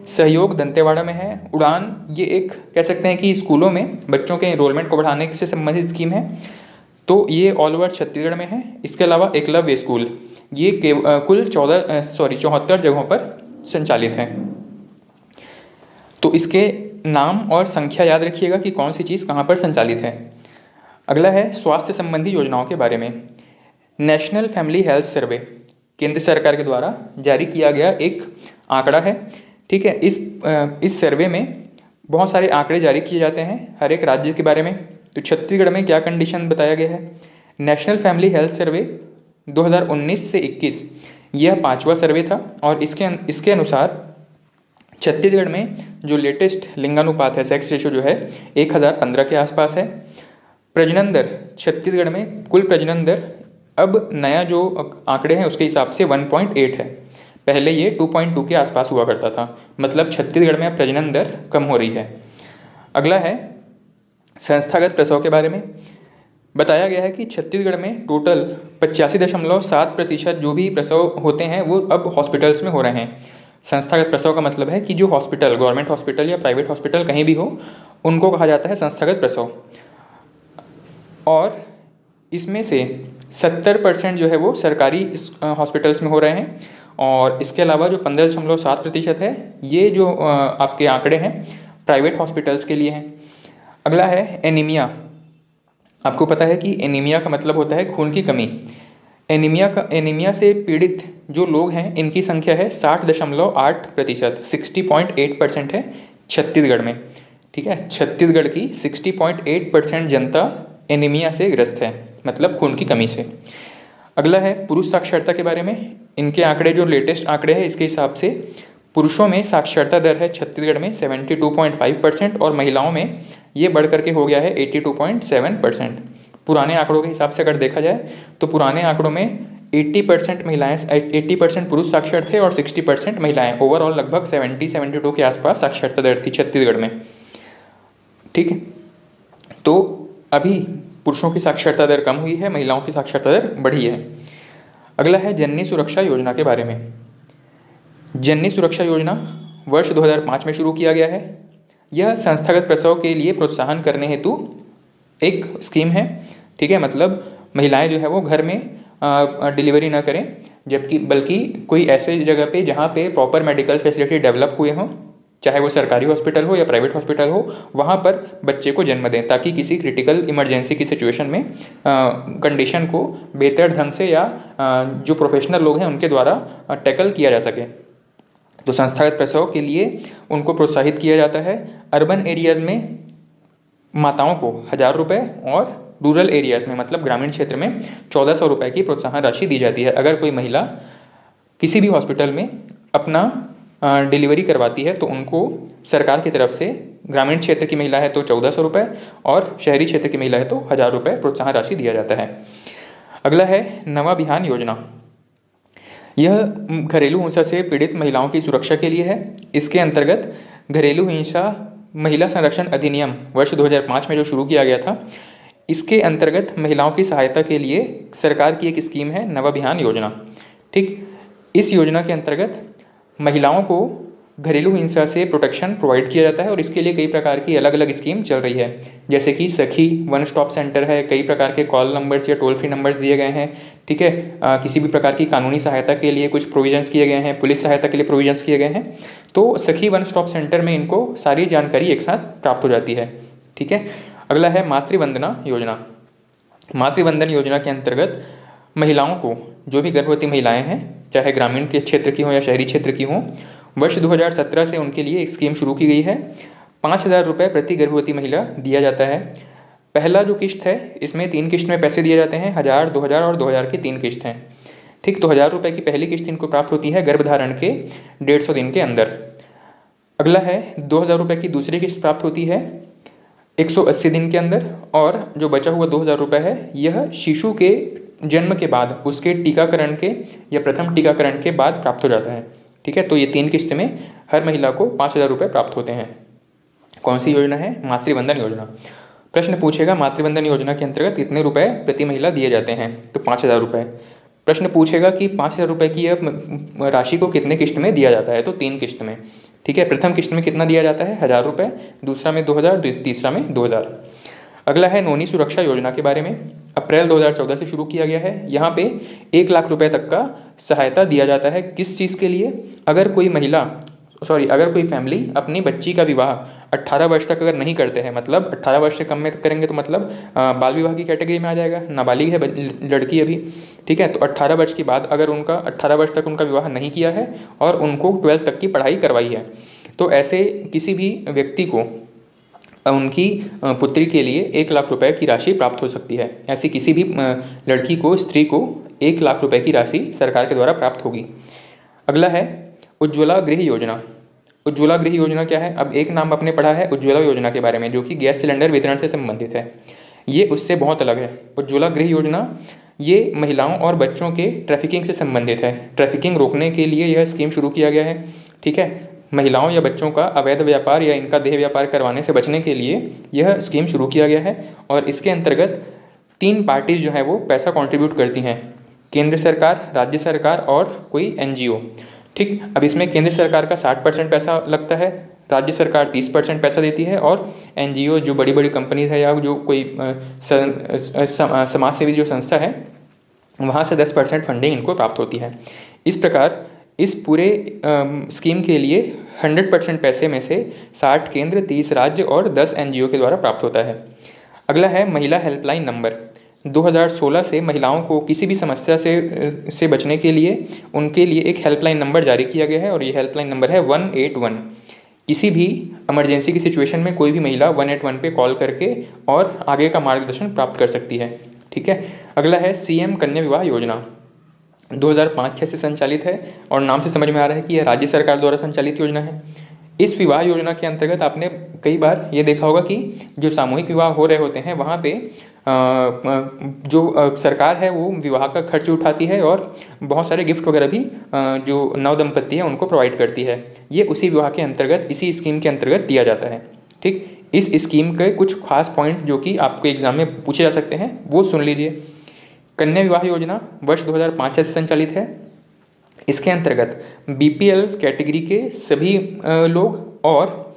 सहयोग दंतेवाड़ा में है। उड़ान ये एक कह सकते हैं कि स्कूलों में बच्चों के एनरोलमेंट को बढ़ाने से संबंधित स्कीम है, तो ये ऑल ओवर छत्तीसगढ़ में है। इसके अलावा एकलव्य स्कूल ये कुल 74 जगहों पर संचालित है। तो इसके नाम और संख्या याद रखिएगा कि कौन सी चीज़ कहाँ पर संचालित है। अगला है स्वास्थ्य संबंधी योजनाओं के बारे में। नेशनल फैमिली हेल्थ सर्वे केंद्र सरकार के द्वारा जारी किया गया एक आंकड़ा है। ठीक है, इस सर्वे में बहुत सारे आंकड़े जारी किए जाते हैं हर एक राज्य के बारे में। तो छत्तीसगढ़ में क्या कंडीशन बताया गया है? नेशनल फैमिली हेल्थ सर्वे 2019 से 21 यह 5वां सर्वे था और इसके अनुसार छत्तीसगढ़ में जो लेटेस्ट लिंगानुपात है, सेक्स रेशो जो है 1015 के आसपास है। प्रजनन दर छत्तीसगढ़ में कुल प्रजनन दर अब नया जो आंकड़े हैं उसके हिसाब से 1.8 है। पहले ये 2.2 के आसपास हुआ करता था, मतलब छत्तीसगढ़ में अब प्रजनन दर कम हो रही है। अगला है संस्थागत प्रसव के बारे में। बताया गया है कि छत्तीसगढ़ में टोटल 85.7% जो भी प्रसव होते हैं वो अब हॉस्पिटल्स में हो रहे हैं। संस्थागत प्रसव का मतलब है कि जो हॉस्पिटल, गवर्नमेंट हॉस्पिटल या प्राइवेट हॉस्पिटल कहीं भी हो, उनको कहा जाता है संस्थागत प्रसव। और इसमें से 70% जो है वो सरकारी हॉस्पिटल्स में हो रहे हैं और इसके अलावा जो 15.7% है ये जो आपके आंकड़े हैं प्राइवेट हॉस्पिटल्स के लिए हैं। अगला है एनीमिया। आपको पता है कि एनीमिया का मतलब होता है खून की कमी। एनीमिया से पीड़ित जो लोग हैं इनकी संख्या है 60.8%, 60.8% है छत्तीसगढ़ में। ठीक है, छत्तीसगढ़ की 60.8% जनता एनीमिया से ग्रस्त है, मतलब खून की कमी से। अगला है पुरुष साक्षरता के बारे में। इनके आंकड़े जो लेटेस्ट आंकड़े हैं इसके हिसाब से पुरुषों में साक्षरता दर है छत्तीसगढ़ में 72.5% और महिलाओं में ये बढ़ करके हो गया है 82.7%। पुराने आंकड़ों के हिसाब से अगर देखा जाए तो पुराने आंकड़ों में 80% महिलाएं, 80% पुरुष साक्षर थे और 60% महिलाएं। ओवरऑल लगभग 72 के आसपास साक्षरता दर थी छत्तीसगढ़ में। ठीक है, तो अभी पुरुषों की साक्षरता दर कम हुई है, महिलाओं की साक्षरता दर बढ़ी है। अगला है जननी सुरक्षा योजना के बारे में। जननी सुरक्षा योजना वर्ष 2005 में शुरू किया गया है। यह संस्थागत प्रसव के लिए प्रोत्साहन करने हेतु एक स्कीम है। ठीक है, मतलब महिलाएं जो है वो घर में डिलीवरी ना करें, बल्कि कोई ऐसे जगह पे जहाँ पे प्रॉपर मेडिकल फैसिलिटी डेवलप हुए हों, चाहे वो सरकारी हॉस्पिटल हो या प्राइवेट हॉस्पिटल हो, वहाँ पर बच्चे को जन्म दें ताकि किसी क्रिटिकल इमरजेंसी की सिचुएशन में कंडीशन को बेहतर ढंग से या जो प्रोफेशनल लोग हैं उनके द्वारा टैकल किया जा सके। तो संस्थागत प्रसव के लिए उनको प्रोत्साहित किया जाता है। अर्बन एरियाज़ में माताओं को 1,000 रुपये और रूरल एरियाज़ में मतलब ग्रामीण क्षेत्र में 1,400 रुपये की प्रोत्साहन राशि दी जाती है। अगर कोई महिला किसी भी हॉस्पिटल में अपना डिलीवरी करवाती है तो उनको सरकार की तरफ से, ग्रामीण क्षेत्र की महिला है तो 1,400 रुपये और शहरी क्षेत्र की महिला है तो 1,000 रुपये प्रोत्साहन राशि दिया जाता है। अगला है नवाभियान योजना। यह घरेलू हिंसा से पीड़ित महिलाओं की सुरक्षा के लिए है। इसके अंतर्गत घरेलू हिंसा महिला संरक्षण अधिनियम वर्ष 2005 में जो शुरू किया गया था, इसके अंतर्गत महिलाओं की सहायता के लिए सरकार की एक स्कीम है नवाभियान योजना। ठीक, इस योजना के अंतर्गत महिलाओं को घरेलू हिंसा से प्रोटेक्शन प्रोवाइड किया जाता है और इसके लिए कई प्रकार की अलग अलग स्कीम चल रही है, जैसे कि सखी वन स्टॉप सेंटर है, कई प्रकार के कॉल नंबर्स या टोल फ्री नंबर्स दिए गए हैं। ठीक है, किसी भी प्रकार की कानूनी सहायता के लिए कुछ प्रोविजंस किए गए हैं, पुलिस सहायता के लिए प्रोविजंस किए गए हैं। तो सखी वन स्टॉप सेंटर में इनको सारी जानकारी एक साथ प्राप्त हो जाती है। ठीक है, अगला है मातृवंदना योजना। मातृवंदन योजना के अंतर्गत महिलाओं को, जो भी गर्भवती महिलाएं हैं, चाहे ग्रामीण के क्षेत्र की हों या शहरी क्षेत्र की हों, वर्ष 2017 से उनके लिए एक स्कीम शुरू की गई है। 5,000 रुपये प्रति गर्भवती महिला दिया जाता है। पहला जो किस्त है इसमें 3 किस्त में पैसे दिए जाते हैं, 1,000, 2,000 और 2,000 की 3 किस्त हैं। ठीक, तो 1,000 रुपये की पहली किस्त इनको प्राप्त होती है गर्भधारण के 150 दिन के अंदर। अगला है 2,000 रुपये की दूसरी किस्त प्राप्त होती है 180 दिन के अंदर, और जो बचा हुआ 2,000 रुपये है यह शिशु के जन्म के बाद, उसके टीकाकरण के या प्रथम टीकाकरण के बाद प्राप्त हो जाता है। ठीक है, तो ये 3 किस्त में हर महिला को 5,000 रुपये प्राप्त होते हैं। कौन सी योजना है? मातृवंदन योजना। प्रश्न पूछेगा मातृवंदन योजना के अंतर्गत कितने रुपए प्रति महिला दिए जाते हैं, तो 5,000 रुपये। प्रश्न पूछेगा कि 5,000 रुपये की यह राशि को कितने किस्त में दिया जाता है, तो 3 किस्त में। ठीक है, प्रथम किस्त में कितना दिया जाता है? 1,000 रुपये, दूसरा में 2,000, तीसरा में 2,000। अगला है नौनी सुरक्षा योजना के बारे में। अप्रैल 2014 से शुरू किया गया है। यहाँ पे 1 लाख रुपए तक का सहायता दिया जाता है। किस चीज़ के लिए? अगर कोई फैमिली अपनी बच्ची का विवाह 18 वर्ष तक अगर नहीं करते हैं, मतलब 18 वर्ष से कम में करेंगे तो मतलब बाल विवाह की कैटेगरी में आ जाएगा, नाबालिग है लड़की अभी। ठीक है, तो 18 वर्ष के बाद अगर 18 वर्ष तक उनका विवाह नहीं किया है और उनको 12th तक की पढ़ाई करवाई है, तो ऐसे किसी भी व्यक्ति को उनकी पुत्री के लिए 1 लाख रुपए की राशि प्राप्त हो सकती है। ऐसी किसी भी लड़की को, स्त्री को 1 लाख रुपए की राशि सरकार के द्वारा प्राप्त होगी। अगला है उज्ज्वला गृह योजना। उज्ज्वला गृह योजना क्या है? अब एक नाम आपने पढ़ा है उज्ज्वला योजना के बारे में, जो कि गैस सिलेंडर वितरण से संबंधित है। ये उससे बहुत अलग है। उज्ज्वला गृह योजना ये महिलाओं और बच्चों के ट्रैफिकिंग से संबंधित है। ट्रैफिकिंग रोकने के लिए यह स्कीम शुरू किया गया है। ठीक है, महिलाओं या बच्चों का अवैध व्यापार या इनका देह व्यापार करवाने से बचने के लिए यह स्कीम शुरू किया गया है। और इसके अंतर्गत 3 पार्टीज जो है वो पैसा कंट्रीब्यूट करती हैं, केंद्र सरकार, राज्य सरकार और कोई एनजीओ। ठीक, अब इसमें केंद्र सरकार का 60% पैसा लगता है, राज्य सरकार 30% पैसा देती है और एनजीओ जो बड़ी बड़ी कंपनीज है या जो कोई समाज सेवी जो संस्था है वहाँ से 10% फंडिंग इनको प्राप्त होती है। इस प्रकार इस पूरे स्कीम के लिए 100% पैसे में से 60 केंद्र, 30 राज्य और 10 एनजीओ के द्वारा प्राप्त होता है। अगला है महिला हेल्पलाइन नंबर। 2016 से महिलाओं को किसी भी समस्या से बचने के लिए उनके लिए एक हेल्पलाइन नंबर जारी किया गया है और ये हेल्पलाइन नंबर है 181। किसी भी इमरजेंसी की सिचुएशन में कोई भी महिला 181 पे कॉल करके और आगे का मार्गदर्शन प्राप्त कर सकती है। ठीक है, अगला है सीएम कन्या विवाह योजना। 2005-06 से संचालित है और नाम से समझ में आ रहा है कि यह राज्य सरकार द्वारा संचालित योजना है। इस विवाह योजना के अंतर्गत आपने कई बार ये देखा होगा कि जो सामूहिक विवाह हो रहे होते हैं वहाँ पे जो सरकार है वो विवाह का खर्च उठाती है और बहुत सारे गिफ्ट वगैरह भी जो नव दंपत्ति है उनको प्रोवाइड करती है। ये उसी विवाह के अंतर्गत, इसी स्कीम के अंतर्गत दिया जाता है। ठीक, इस स्कीम के कुछ खास पॉइंट जो कि आपको एग्जाम में पूछे जा सकते हैं वो सुन लीजिए। कन्या विवाह योजना वर्ष 2005 से संचालित है। इसके अंतर्गत बीपीएल कैटेगरी के सभी लोग और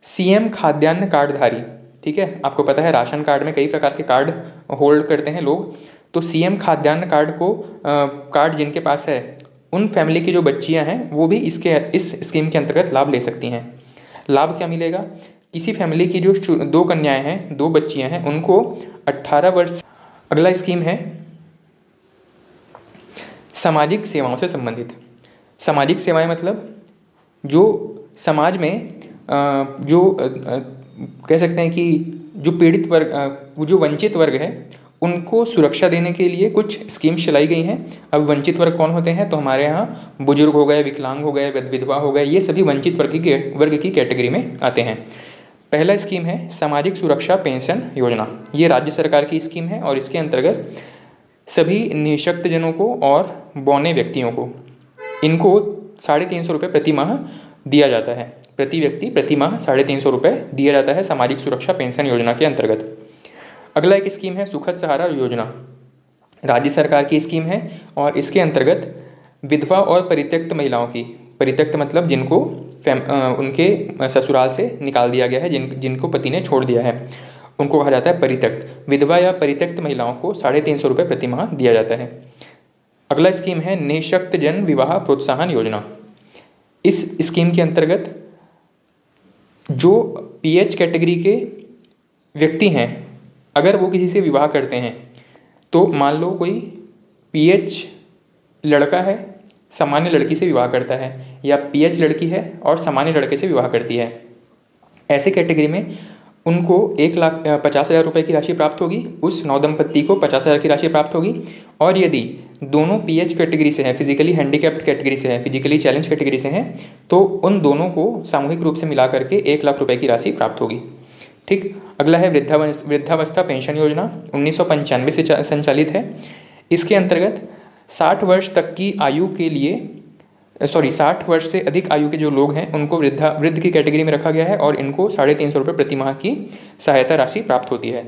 सीएम खाद्यान्न कार्डधारी, ठीक है, आपको पता है राशन कार्ड में कई प्रकार के कार्ड होल्ड करते हैं लोग, तो सीएम खाद्यान्न कार्ड जिनके पास है उन फैमिली की जो बच्चियां हैं वो भी इस स्कीम के अंतर्गत लाभ ले सकती हैं। लाभ क्या मिलेगा? किसी फैमिली की जो 2 कन्याएं हैं, 2 बच्चियां हैं, उनको 18 वर्ष। अगला स्कीम है सामाजिक सेवाओं से संबंधित। सामाजिक सेवाएं मतलब जो समाज में जो कह सकते हैं कि जो पीड़ित वर्ग जो वंचित वर्ग है उनको सुरक्षा देने के लिए कुछ स्कीम्स चलाई गई हैं। अब वंचित वर्ग कौन होते हैं, तो हमारे यहाँ बुजुर्ग हो गए, विकलांग हो गए, विधवा हो गए, ये सभी वंचित वर्ग की कैटेगरी में आते हैं। पहला स्कीम है सामाजिक सुरक्षा पेंशन योजना। ये राज्य सरकार की स्कीम है और इसके अंतर्गत सभी निःशक्त जनों को और बौने व्यक्तियों को इनको 350 रुपये प्रति माह दिया जाता है। प्रति व्यक्ति प्रति माह 350 रुपये दिया जाता है सामाजिक सुरक्षा पेंशन योजना के अंतर्गत। अगला एक स्कीम है सुखद सहारा योजना। राज्य सरकार की स्कीम है और इसके अंतर्गत विधवा और परित्यक्त महिलाओं की, परित्यक्त मतलब जिनको उनके ससुराल से निकाल दिया गया है, जिनको पति ने छोड़ दिया है, उनको कहा जाता है परित्यक्त। विधवा या परित्यक्त महिलाओं को 350 रुपये प्रति माह दिया जाता है। अगला स्कीम है निःशक्त जन विवाह प्रोत्साहन योजना। इस स्कीम के अंतर्गत जो पीएच कैटेगरी के व्यक्ति हैं, अगर वो किसी से विवाह करते हैं, तो मान लो कोई पीएच लड़का है, सामान्य लड़की से विवाह करता है, या पीएच लड़की है और सामान्य लड़के से विवाह करती है, ऐसे कैटेगरी में उनको 1,50,000 रुपये की राशि प्राप्त होगी। उस नवदंपति को 50,000 की राशि प्राप्त होगी। और यदि दोनों पीएच कैटेगरी से हैं, फिजिकली हैंडीकैप्ड कैटेगरी से हैं, फिजिकली चैलेंज कैटेगरी से हैं, तो उन दोनों को सामूहिक रूप से मिला करके 1,00,000 रुपये की राशि प्राप्त होगी। ठीक। अगला है वृद्धावस्था पेंशन योजना, 1995 से संचालित है। इसके अंतर्गत 60 वर्ष तक की आयु के लिए 60 वर्ष से अधिक आयु के जो लोग हैं उनको वृद्ध की कैटेगरी में रखा गया है और इनको 350 रुपये प्रति माह की सहायता राशि प्राप्त होती है।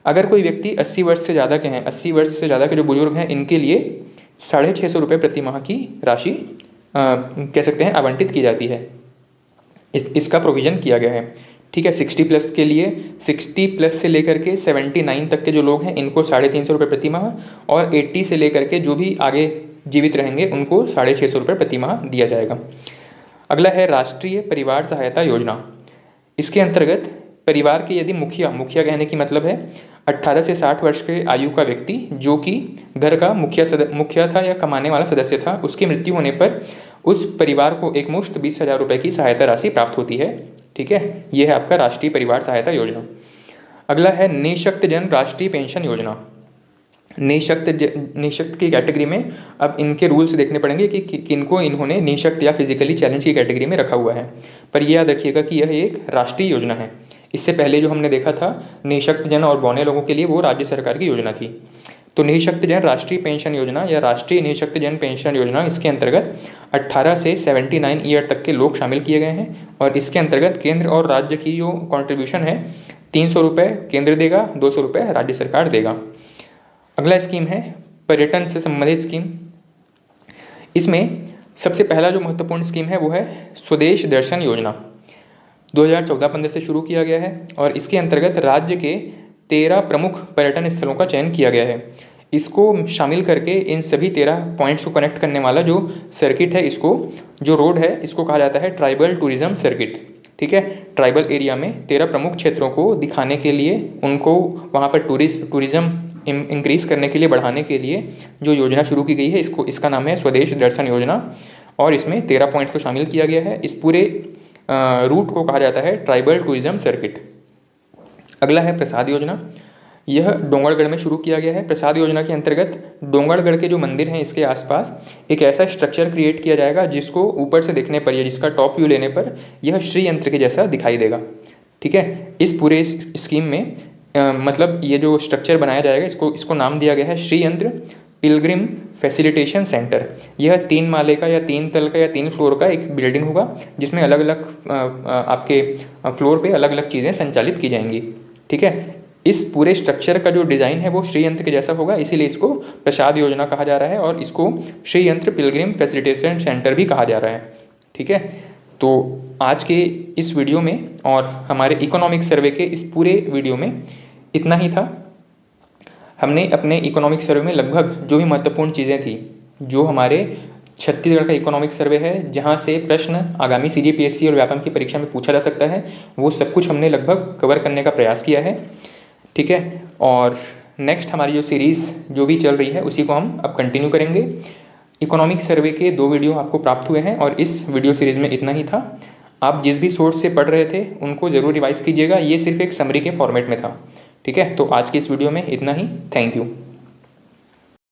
अगर कोई व्यक्ति 80 वर्ष से ज़्यादा के हैं, 80 वर्ष से ज़्यादा के जो बुजुर्ग हैं, इनके लिए 650 रुपये प्रति माह की राशि कह सकते हैं आवंटित की जाती है। इसका प्रोविज़न किया गया है। ठीक है। 60 प्लस के लिए 60 प्लस से लेकर के 79 तक के जो लोग हैं इनको 350 रुपये प्रति माह, और 80 से लेकर के जो भी आगे जीवित रहेंगे उनको 650 रुपये प्रति माह दिया जाएगा। अगला है राष्ट्रीय परिवार सहायता योजना। इसके अंतर्गत परिवार के यदि मुखिया कहने की मतलब है 18 से 60 वर्ष के आयु का व्यक्ति जो कि घर का मुखिया था या कमाने वाला सदस्य था, उसकी मृत्यु होने पर उस परिवार को एकमुश्त 20,000 रुपये की सहायता राशि प्राप्त होती है। ठीक है। यह है आपका राष्ट्रीय परिवार सहायता योजना। अगला है निःशक्त जन राष्ट्रीय पेंशन योजना। निःशक्त की कैटेगरी में अब इनके रूल्स देखने पड़ेंगे कि किनको इन्होंने निःशक्त या फिजिकली चैलेंज की कैटेगरी में रखा हुआ है। पर यह याद रखिएगा कि यह एक राष्ट्रीय योजना है। इससे पहले जो हमने देखा था निःशक्त जन और बौने लोगों के लिए, वो राज्य सरकार की योजना थी। तो निःशक्त जन राष्ट्रीय पेंशन योजना या राष्ट्रीय निःशक्त जन पेंशन योजना, इसके अंतर्गत 18 से 79 ईयर तक के लोग शामिल किए गए हैं। और इसके अंतर्गत केंद्र और राज्य की जो कॉन्ट्रीब्यूशन है 300 रुपये केंद्र देगा, 200 रुपये राज्य सरकार देगा। अगला स्कीम है पर्यटन से संबंधित स्कीम। इसमें सबसे पहला जो महत्वपूर्ण स्कीम है वो है स्वदेश दर्शन योजना। 2014-15 से शुरू किया गया है और इसके अंतर्गत राज्य के 13 प्रमुख पर्यटन स्थलों का चयन किया गया है। इसको शामिल करके इन सभी 13 पॉइंट्स को कनेक्ट करने वाला जो सर्किट है, इसको जो रोड है, इसको कहा जाता है ट्राइबल टूरिज्म सर्किट। ठीक है। ट्राइबल एरिया में 13 प्रमुख क्षेत्रों को दिखाने के लिए, उनको वहाँ पर टूरिज्म इंक्रीज करने के लिए, बढ़ाने के लिए जो योजना शुरू की गई है, इसका नाम है स्वदेश दर्शन योजना। और इसमें 13 पॉइंट्स को शामिल किया गया है। इस पूरे रूट को कहा जाता है ट्राइबल टूरिज्म सर्किट। अगला है प्रसाद योजना। यह डोंगरगढ़ में शुरू किया गया है। प्रसाद योजना के अंतर्गत डोंगरगढ़ के जो मंदिर हैं इसके आसपास एक ऐसा स्ट्रक्चर क्रिएट किया जाएगा जिसको ऊपर से देखने पर या जिसका टॉप व्यू लेने पर यह श्री यंत्र के जैसा दिखाई देगा। ठीक है। इस पूरे स्कीम में मतलब ये जो स्ट्रक्चर बनाया जाएगा, इसको नाम दिया गया है श्री यंत्र पिलग्रिम फैसिलिटेशन सेंटर। यह 3 माले का या 3 तल का या 3 फ्लोर का एक बिल्डिंग होगा जिसमें अलग अलग आपके फ्लोर पे अलग अलग चीज़ें संचालित की जाएंगी। ठीक है। इस पूरे स्ट्रक्चर का जो डिज़ाइन है वो श्री यंत्र के जैसा होगा, इसीलिए इसको प्रसाद योजना कहा जा रहा है और इसको श्री यंत्र पिलग्रिम फैसिलिटेशन सेंटर भी कहा जा रहा है। ठीक है। तो आज के इस वीडियो में और हमारे इकोनॉमिक सर्वे के इस पूरे वीडियो में इतना ही था। हमने अपने इकोनॉमिक सर्वे में लगभग जो भी महत्वपूर्ण चीज़ें थी, जो हमारे छत्तीसगढ़ का इकोनॉमिक सर्वे है जहां से प्रश्न आगामी सीजीपीएससी और व्यापम की परीक्षा में पूछा जा सकता है, वो सब कुछ हमने लगभग कवर करने का प्रयास किया है। ठीक है। और नेक्स्ट हमारी जो सीरीज़ जो भी चल रही है उसी को हम अब कंटिन्यू करेंगे। इकोनॉमिक सर्वे के 2 वीडियो आपको प्राप्त हुए हैं और इस वीडियो सीरीज़ में इतना ही था। आप जिस भी सोर्स से पढ़ रहे थे उनको ज़रूर रिवाइज़ कीजिएगा। ये सिर्फ एक समरी के फॉर्मेट में था। ठीक है, तो आज की इस वीडियो में इतना ही। Thank you.